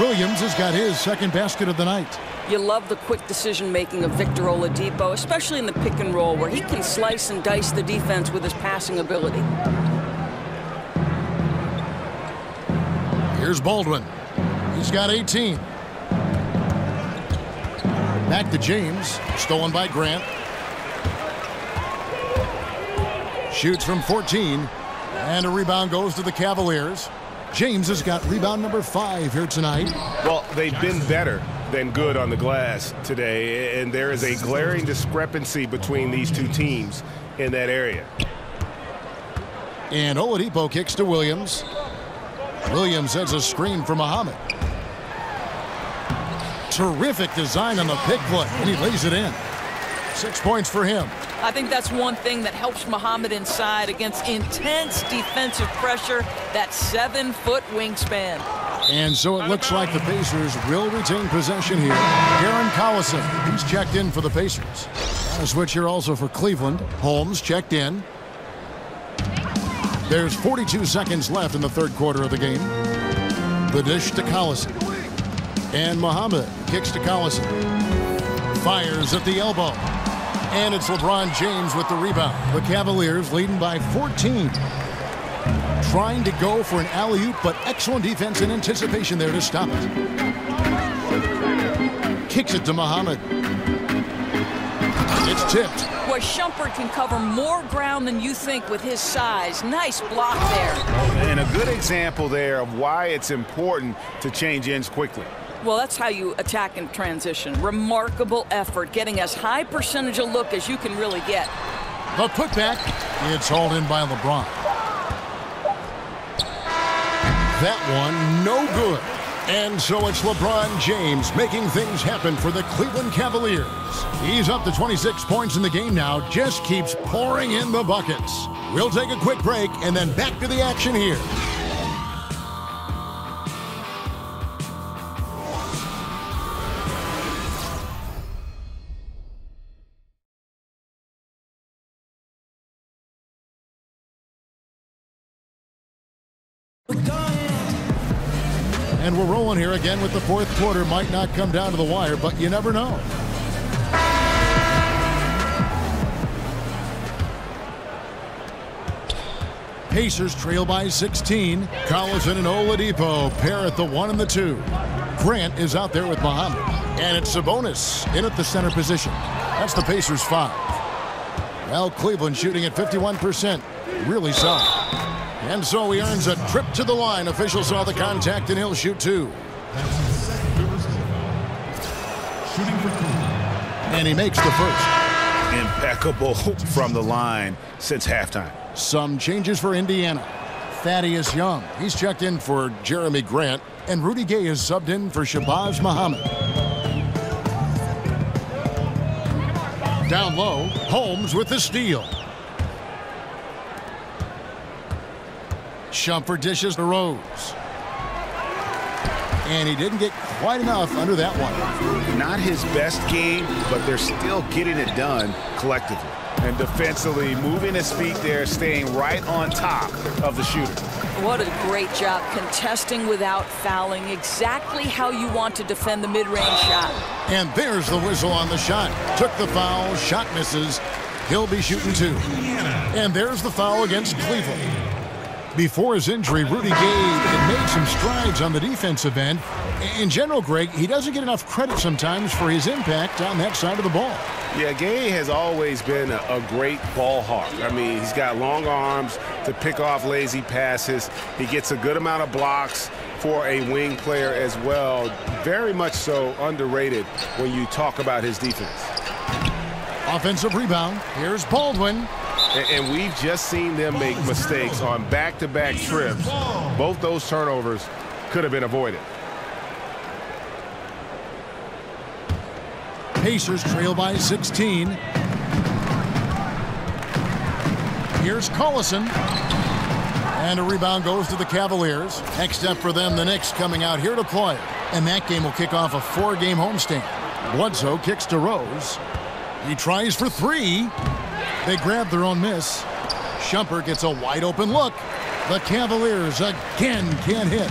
F: Williams has got his second basket of the night.
H: You love the quick decision-making of Victor Oladipo, especially in the pick and roll, where he can slice and dice the defense with his passing ability.
F: Here's Baldwin. He's got 18. Back to James. Stolen by Grant. Shoots from 14. And a rebound goes to the Cavaliers. James has got rebound number 5 here tonight.
G: Well, they've been better than good on the glass today, and there is a glaring discrepancy between these two teams in that area.
F: And Oladipo kicks to Williams. Williams sets a screen for Muhammad. Terrific design on the pick play, and he lays it in. 6 points for him.
H: I think that's one thing that helps Muhammad inside against intense defensive pressure, that 7-foot wingspan.
F: And so it looks like the Pacers will retain possession here. Darren Collison, he's checked in for the Pacers. A switch here also for Cleveland. Holmes checked in. There's 42 seconds left in the third quarter of the game. The dish to Collison. And Muhammad kicks to Collison. Fires at the elbow. And it's LeBron James with the rebound. The Cavaliers leading by 14. Trying to go for an alley-oop, but excellent defense and anticipation there to stop it. Kicks it to Muhammad. It's tipped.
H: Boy, Shumpert can cover more ground than you think with his size. Nice block there.
G: And a good example there of why it's important to change ends quickly.
H: Well, that's how you attack in transition. Remarkable effort, getting as high percentage a look as you can really get.
F: The putback, it's hauled in by LeBron. That one, no good. And so it's LeBron James making things happen for the Cleveland Cavaliers. He's up to 26 points in the game now, just keeps pouring in the buckets. We'll take a quick break and then back to the action here. And we're rolling here again with the fourth quarter. Might not come down to the wire, but you never know. Pacers trail by 16. Collison and Oladipo pair at the 1 and the 2. Grant is out there with Muhammad. And it's Sabonis in at the center position. That's the Pacers 5. Well, Cleveland shooting at 51%. Really solid. And so he earns a trip to the line. Officials saw the contact and he'll shoot 2. And he makes the first.
G: Impeccable from the line since halftime.
F: Some changes for Indiana. Thaddeus Young, he's checked in for Jeremy Grant, and Rudy Gay is subbed in for Shabazz Muhammad. Down low, Holmes with the steal. Shumpert dishes to Rose. And he didn't get quite enough under that one.
G: Not his best game, but they're still getting it done collectively.
E: And defensively, moving his feet there, staying right on top of the shooter.
H: What a great job contesting without fouling. Exactly how you want to defend the mid-range shot.
F: And there's the whistle on the shot. Took the foul, shot misses. He'll be shooting 2. And there's the foul against Cleveland. Before his injury, Rudy Gay had made some strides on the defensive end. In general, Greg, he doesn't get enough credit sometimes for his impact on that side of the ball.
J: Yeah, Gay has always been a great ball hawk. I mean, he's got long arms to pick off lazy passes. He gets a good amount of blocks for a wing player as well. Very much so underrated when you talk about his defense.
F: Offensive rebound. Here's Baldwin.
J: And we've just seen them make mistakes on back-to-back trips. Both those turnovers could have been avoided.
F: Pacers trail by 16. Here's Collison. And a rebound goes to the Cavaliers. Next up for them, the Knicks coming out here to play. And that game will kick off a 4-game homestand. Bledsoe kicks to Rose. He tries for 3. They grab their own miss. Shumpert gets a wide open look. The Cavaliers again can't hit.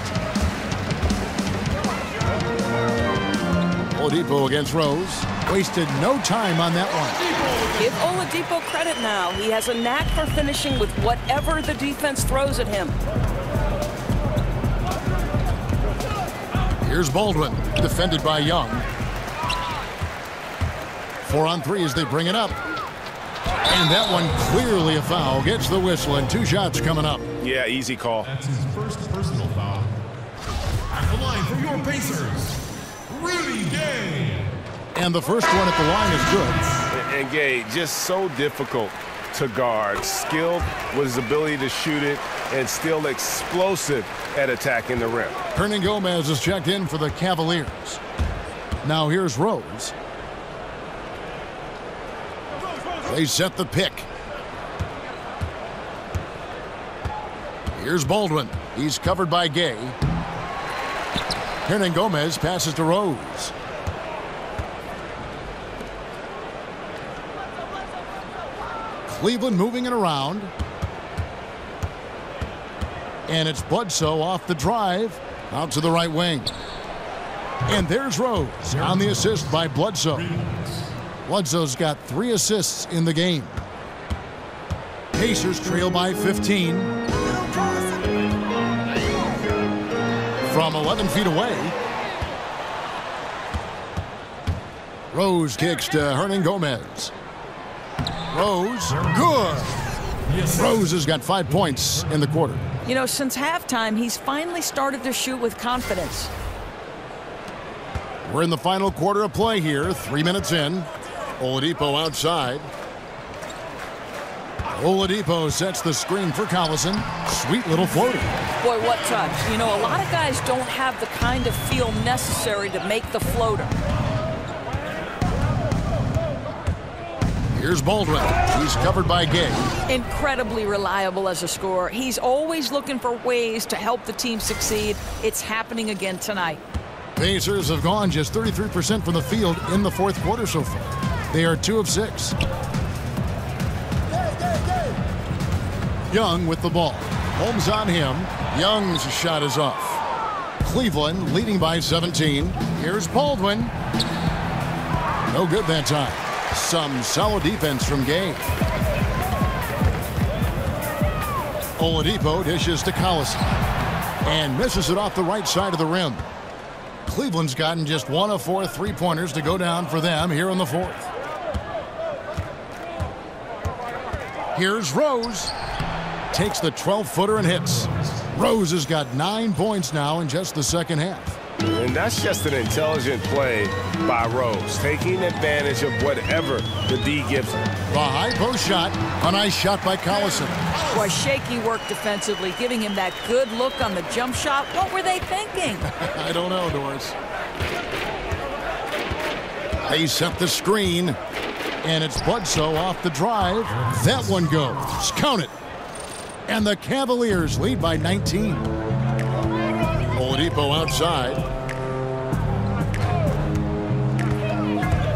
F: Oladipo against Rose. Wasted no time on that one.
H: Give Oladipo credit now. He has a knack for finishing with whatever the defense throws at him.
F: Here's Baldwin, defended by Young. 4 on 3 as they bring it up. And that one clearly a foul. Gets the whistle and 2 shots coming up.
J: Yeah, easy call.
A: That's his first personal foul. At the line for your Pacers, Rudy Gay.
F: And the first one at the line is good.
J: And Gay, just so difficult to guard. Skilled with his ability to shoot it and still explosive at attacking the rim.
F: Hernan Gomez is checked in for the Cavaliers. Now here's Rose. They set the pick. Here's Baldwin. He's covered by Gay. Hernan Gomez passes to Rose. Cleveland moving it around. And it's Bledsoe off the drive. Out to the right wing. And there's Rose on the assist by Bledsoe. Bledsoe's got 3 assists in the game. Pacers trail by 15. From 11 feet away. Rose kicks to Hernan Gomez. Rose, good. Rose has got 5 points in the quarter.
H: You know, since halftime, he's finally started to shoot with confidence.
F: We're in the final quarter of play here, 3 minutes in. Oladipo outside. Oladipo sets the screen for Collison. Sweet little floater.
H: Boy, what touch. You know, a lot of guys don't have the kind of feel necessary to make the floater.
F: Here's Baldwin. He's covered by Gay.
H: Incredibly reliable as a scorer. He's always looking for ways to help the team succeed. It's happening again tonight.
F: Pacers have gone just 33% from the field in the fourth quarter so far. They are 2 of 6. Young with the ball. Holmes on him. Young's shot is off. Cleveland leading by 17. Here's Baldwin. No good that time. Some solid defense from Gay. Oladipo dishes to Collison and misses it off the right side of the rim. Cleveland's gotten just 1 of 4 3-pointers to go down for them here in the fourth. Here's Rose. Takes the 12-footer and hits. Rose has got 9 points now in just the second half.
J: And that's just an intelligent play by Rose, taking advantage of whatever the D gives him.
F: The high post shot, a nice shot by Collison.
H: Boy, shaky work defensively, giving him that good look on the jump shot. What were they thinking?
F: I don't know, Doris. They set the screen, and it's Bledsoe off the drive. That one goes. Count it. And the Cavaliers lead by 19. Oladipo outside.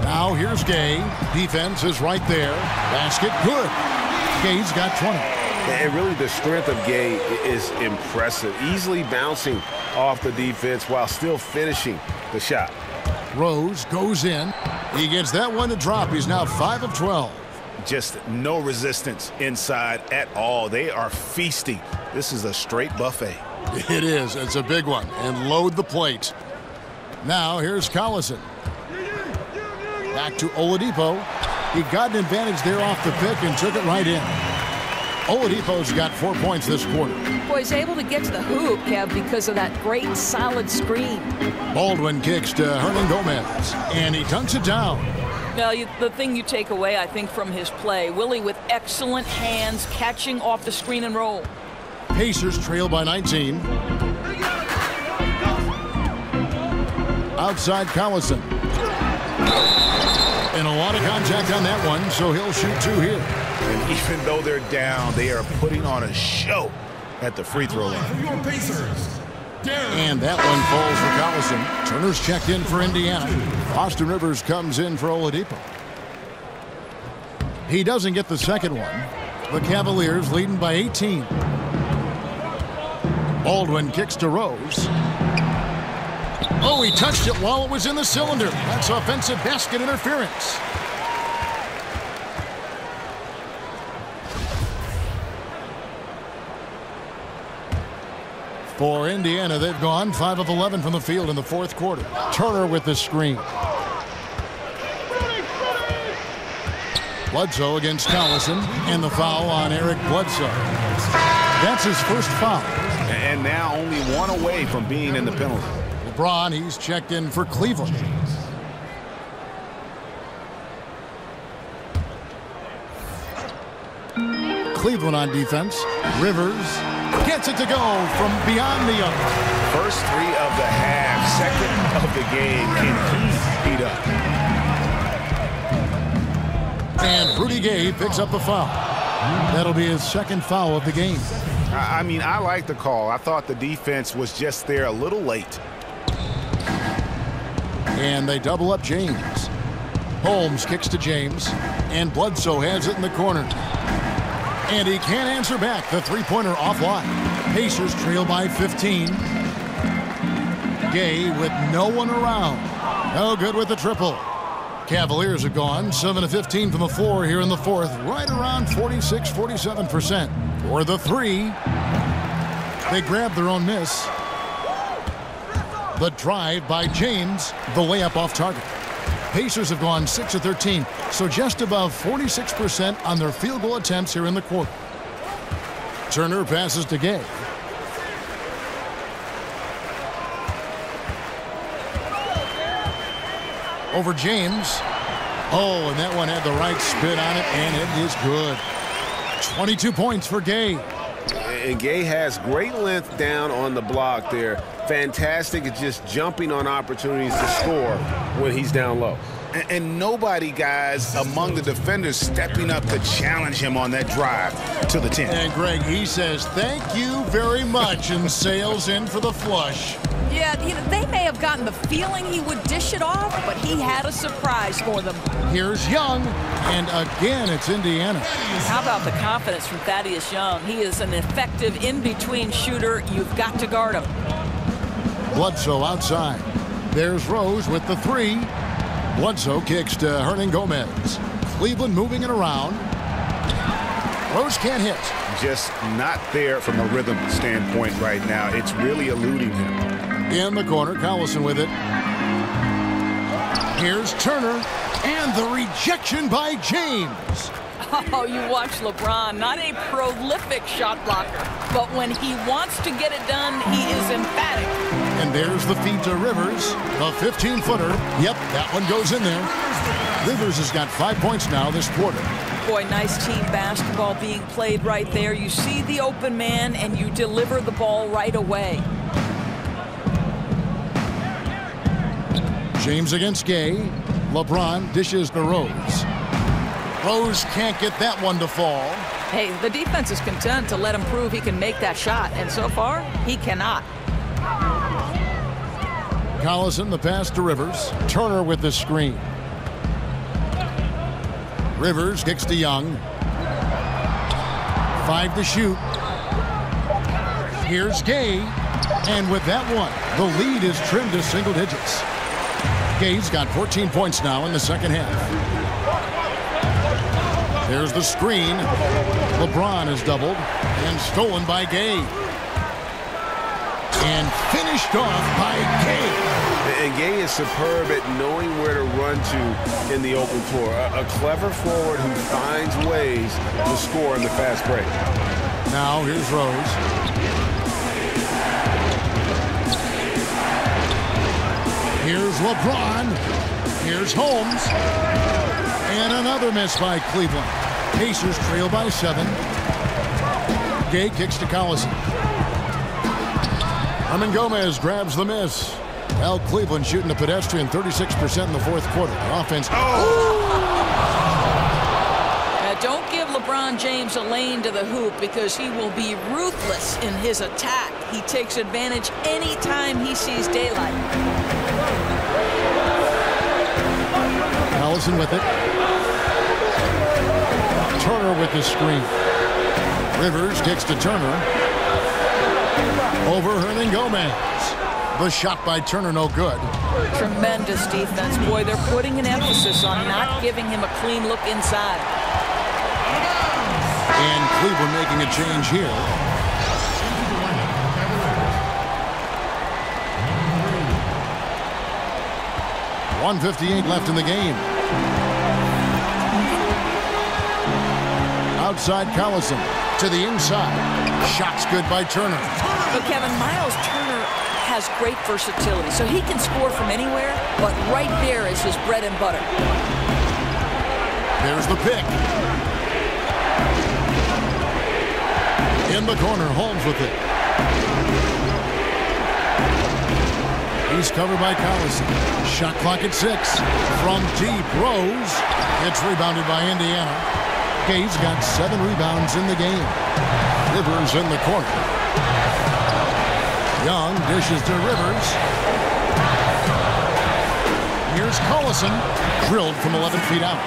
F: Now here's Gay. Defense is right there. Basket good. Gay's got 20.
J: And really the strength of Gay is impressive. Easily bouncing off the defense while still finishing the shot.
F: Rose goes in. He gets that one to drop. He's now 5 of 12.
G: Just no resistance inside at all. They are feasting. This is a straight buffet.
F: It is. It's a big one. And load the plate. Now here's Collison. Back to Oladipo. He got an advantage there off the pick and took it right in. Oladipo's got 4 points this quarter.
H: Boy, he's able to get to the hoop, Kev, because of that great solid screen.
F: Baldwin kicks to Hernan Gomez, and he dunks it down.
H: Now, the thing you take away, I think, from his play, Willie with excellent hands, catching off the screen and roll.
F: Pacers trail by 19. Outside Collison. And a lot of contact on that one, so he'll shoot 2 here.
G: And even though they're down, they are putting on a show at the free throw line.
F: And that one falls for Collison. Turner's checked in for Indiana. Austin Rivers comes in for Oladipo. He doesn't get the second one. The Cavaliers leading by 18. Baldwin kicks to Rose. Oh, he touched it while it was in the cylinder. That's offensive basket interference. For Indiana, they've gone 5 of 11 from the field in the fourth quarter. Turner with the screen. Bledsoe against Collison, and the foul on Eric Bledsoe. That's his first foul.
G: And now only 1 away from being in the penalty.
F: LeBron, he's checked in for Cleveland. Cleveland on defense. Rivers gets it to go from beyond the arc.
G: First 3 of the half, second of the game. Can he heat up?
F: And Rudy Gay picks up the foul. That'll be his second foul of the game.
G: I mean, I like the call. I thought the defense was just there a little late.
F: And they double up James. Holmes kicks to James. And Bledsoe has it in the corner. And he can't answer back. The three-pointer offline. Pacers trail by 15. Gay with no one around. No good with the triple. Cavaliers have gone 7 of 15 from the floor here in the fourth. Right around 46-47%. For the 3. They grab their own miss. The drive by James. The layup off target. Pacers have gone 6 of 13, so just above 46% on their field goal attempts here in the quarter. Turner passes to Gay. Over James. Oh, and that one had the right spin on it, and it is good. 22 points for Gay.
J: And Gay has great length down on the block there. Fantastic at just jumping on opportunities to score when he's down low.
G: And nobody, guys, among the defenders stepping up to challenge him on that drive to the 10.
F: And Greg, he says, thank you very much, and sails in for the flush.
H: Yeah, they may have gotten the feeling he would dish it off, but he had a surprise for them.
F: Here's Young, and again, it's Indiana.
H: How about the confidence from Thaddeus Young? He is an effective in-between shooter. You've got to guard him.
F: Bledsoe outside. There's Rose with the 3. Bledsoe kicks to Hernan Gomez. Cleveland moving it around. Rose can't hit.
G: just not there from a rhythm standpoint right now. It's really eluding him.
F: In the corner, Collison with it. Here's Turner, and the rejection by James.
H: Oh, you watch LeBron, not a prolific shot blocker, but when he wants to get it done, he is emphatic.
F: And there's the feed to Rivers, a 15-footer. Yep, that one goes in there. Rivers has got 5 points now this quarter.
H: Boy, nice team basketball being played right there. You see the open man, and you deliver the ball right away.
F: James against Gay. LeBron dishes to Rose. Rose can't get that one to fall.
H: Hey, the defense is content to let him prove he can make that shot, and so far, he cannot.
F: Collison, the pass to Rivers. Turner with the screen. Rivers kicks to Young. 5 to shoot. Here's Gay. And with that one, the lead is trimmed to single digits. Gay's got 14 points now in the second half. There's the screen. LeBron is doubled and stolen by Gay. And finished off by Gay.
J: And Gay is superb at knowing where to run to in the open floor. A clever forward who finds ways to score in the fast break.
F: Now here's Rose. Here's LeBron. Here's Holmes. And another miss by Cleveland. Pacers trail by 7. Gay kicks to Collison. Herman Gomez grabs the miss. Well, Cleveland shooting a pedestrian 36% in the fourth quarter. Offense.
H: Don't give LeBron James a lane to the hoop because he will be ruthless in his attack. He takes advantage anytime he sees daylight.
F: Collison with it. Turner with the screen. Rivers kicks to Turner. Over Hernan Gomez. The shot by Turner, no good.
H: Tremendous defense. Boy, they're putting an emphasis on not giving him a clean look inside.
F: And Cleveland making a change here. .158 left in the game. Outside Collison to the inside. Shots good by Turner.
H: But Kevin, Miles Turner has great versatility, so he can score from anywhere, but right there is his bread and butter.
F: There's the pick. In the corner, Holmes with it. He's covered by Collison. Shot clock at 6. From deep, Rose. It's rebounded by Indiana. Gay's got 7 rebounds in the game. Rivers in the corner. Young dishes to Rivers. Here's Collison. Drilled from 11 feet out.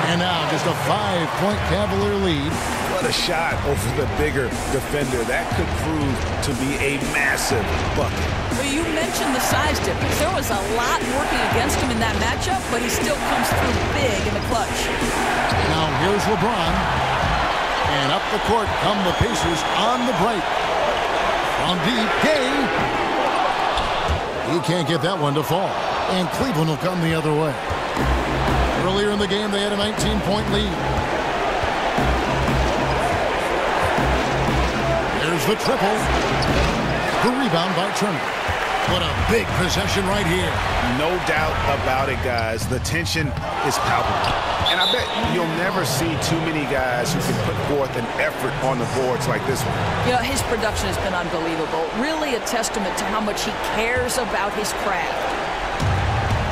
F: And now just a 5-point Cavalier lead.
G: What a shot over the bigger defender. That could prove to be a massive bucket.
H: Well, you mentioned the size difference. There was a lot working against him in that matchup, but he still comes through big in the clutch.
F: Now here's LeBron. And up the court come the Pacers on the break. From deep, Gay. He can't get that one to fall. And Cleveland will come the other way. Earlier in the game, they had a 19-point lead. There's the triple. The rebound by Turner. What a big possession right here.
G: No doubt about it, guys. The tension is palpable. And I bet you'll never see too many guys who can put forth an effort on the boards like this one.
H: You know, his production has been unbelievable. Really a testament to how much he cares about his craft.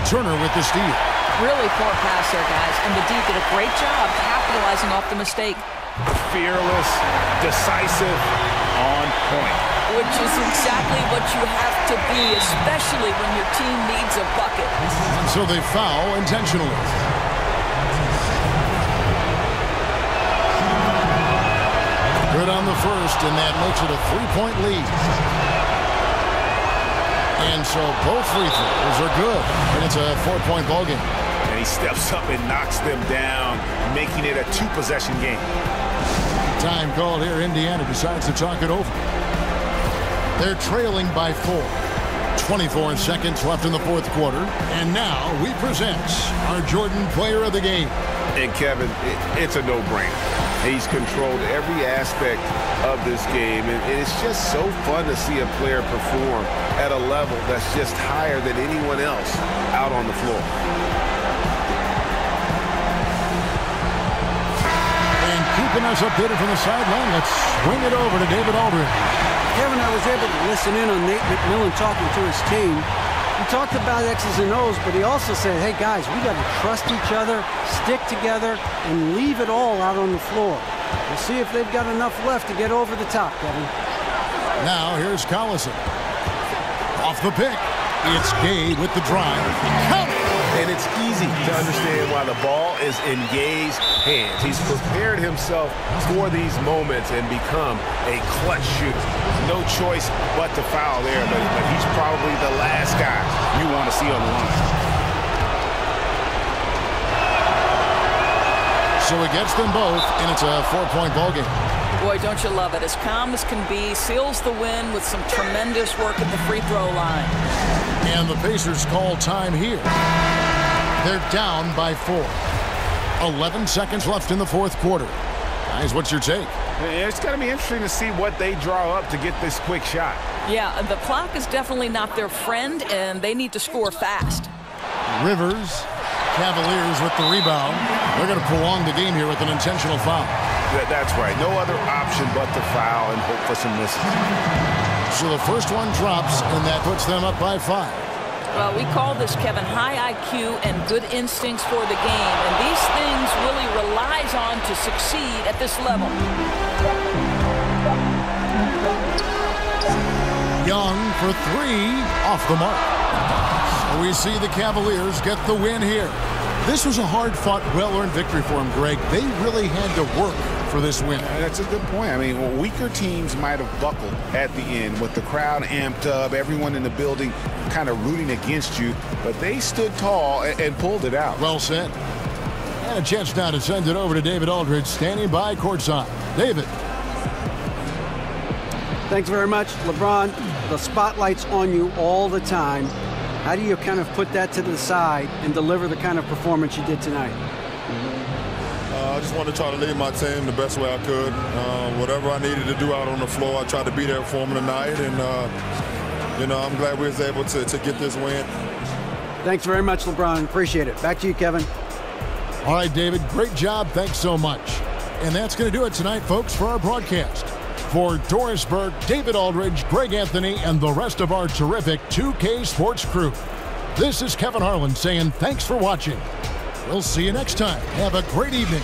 F: Turner with the steal.
H: Really poor pass there, guys. And the D did a great job capitalizing off the mistake.
G: Fearless, decisive, on point.
H: Which is exactly what you have to be, especially when your team needs a bucket.
F: So they foul intentionally. Good on the first, and that makes it a 3-point lead. And so both free throws are good, and it's a 4-point ball game.
G: And he steps up and knocks them down, making it a 2-possession game.
F: Time called here. Indiana decides to talk it over. They're trailing by 4. 24 seconds left in the fourth quarter. And now we present our Jordan Player of the Game.
J: And Kevin, it's a no-brainer. He's controlled every aspect of this game, and it's just so fun to see a player perform at a level that's just higher than anyone else out on the floor.
F: And keeping us updated from the sideline, let's swing it over to David Aldridge.
I: Kevin, I was able to listen in on Nate McMillan talking to his team. He talked about X's and O's, but he also said, hey, guys, we got to trust each other, stick together, and leave it all out on the floor. We'll see if they've got enough left to get over the top, Kevin.
F: Now here's Collison. Off the pick. It's Gay with the drive. Count it!
J: And it's easy to understand why the ball is in Gay's hands. He's prepared himself for these moments and become a clutch shooter. No choice but to foul there, but he's probably the last guy you want to see on the line.
F: So it gets them both, and it's a 4-point ball game.
H: Boy, don't you love it. As calm as can be, seals the win with some tremendous work at the free throw line.
F: And the Pacers call time here. They're down by 4. 11 seconds left in the fourth quarter. Guys, what's your take?
J: It's going to be interesting to see what they draw up to get this quick shot.
H: Yeah, the clock is definitely not their friend, and they need to score fast.
F: Rivers, Cavaliers with the rebound. They're going to prolong the game here with an intentional foul.
J: That's right. No other option but to foul and hope for some misses.
F: So the first one drops, and that puts them up by 5.
H: Well, we call this, Kevin, high IQ and good instincts for the game, and these things really relies on to succeed at this level.
F: Young for 3, off the mark. So we see the Cavaliers get the win here. This was a hard-fought, well-earned victory for them, Greg. They really had to work for this win.
G: That's a good point. I mean, weaker teams might have buckled at the end with the crowd amped up, everyone in the building kind of rooting against you, but they stood tall and pulled it out.
F: Well said. And a chance now to send it over to David Aldridge, standing by courtside. David.
I: Thanks very much, LeBron. The spotlight's on you all the time. How do you kind of put that to the side and deliver the kind of performance you did tonight?
M: I just wanted to try to lead my team the best way I could. Whatever I needed to do out on the floor, I tried to be there for them tonight. And, I'm glad we was able to get this win.
I: Thanks very much, LeBron. Appreciate it. Back to you, Kevin.
F: All right, David, great job. Thanks so much. And that's going to do it tonight, folks, for our broadcast. For Doris Burke, David Aldridge, Greg Anthony, and the rest of our terrific 2K Sports crew, this is Kevin Harlan saying thanks for watching. We'll see you next time. Have a great evening.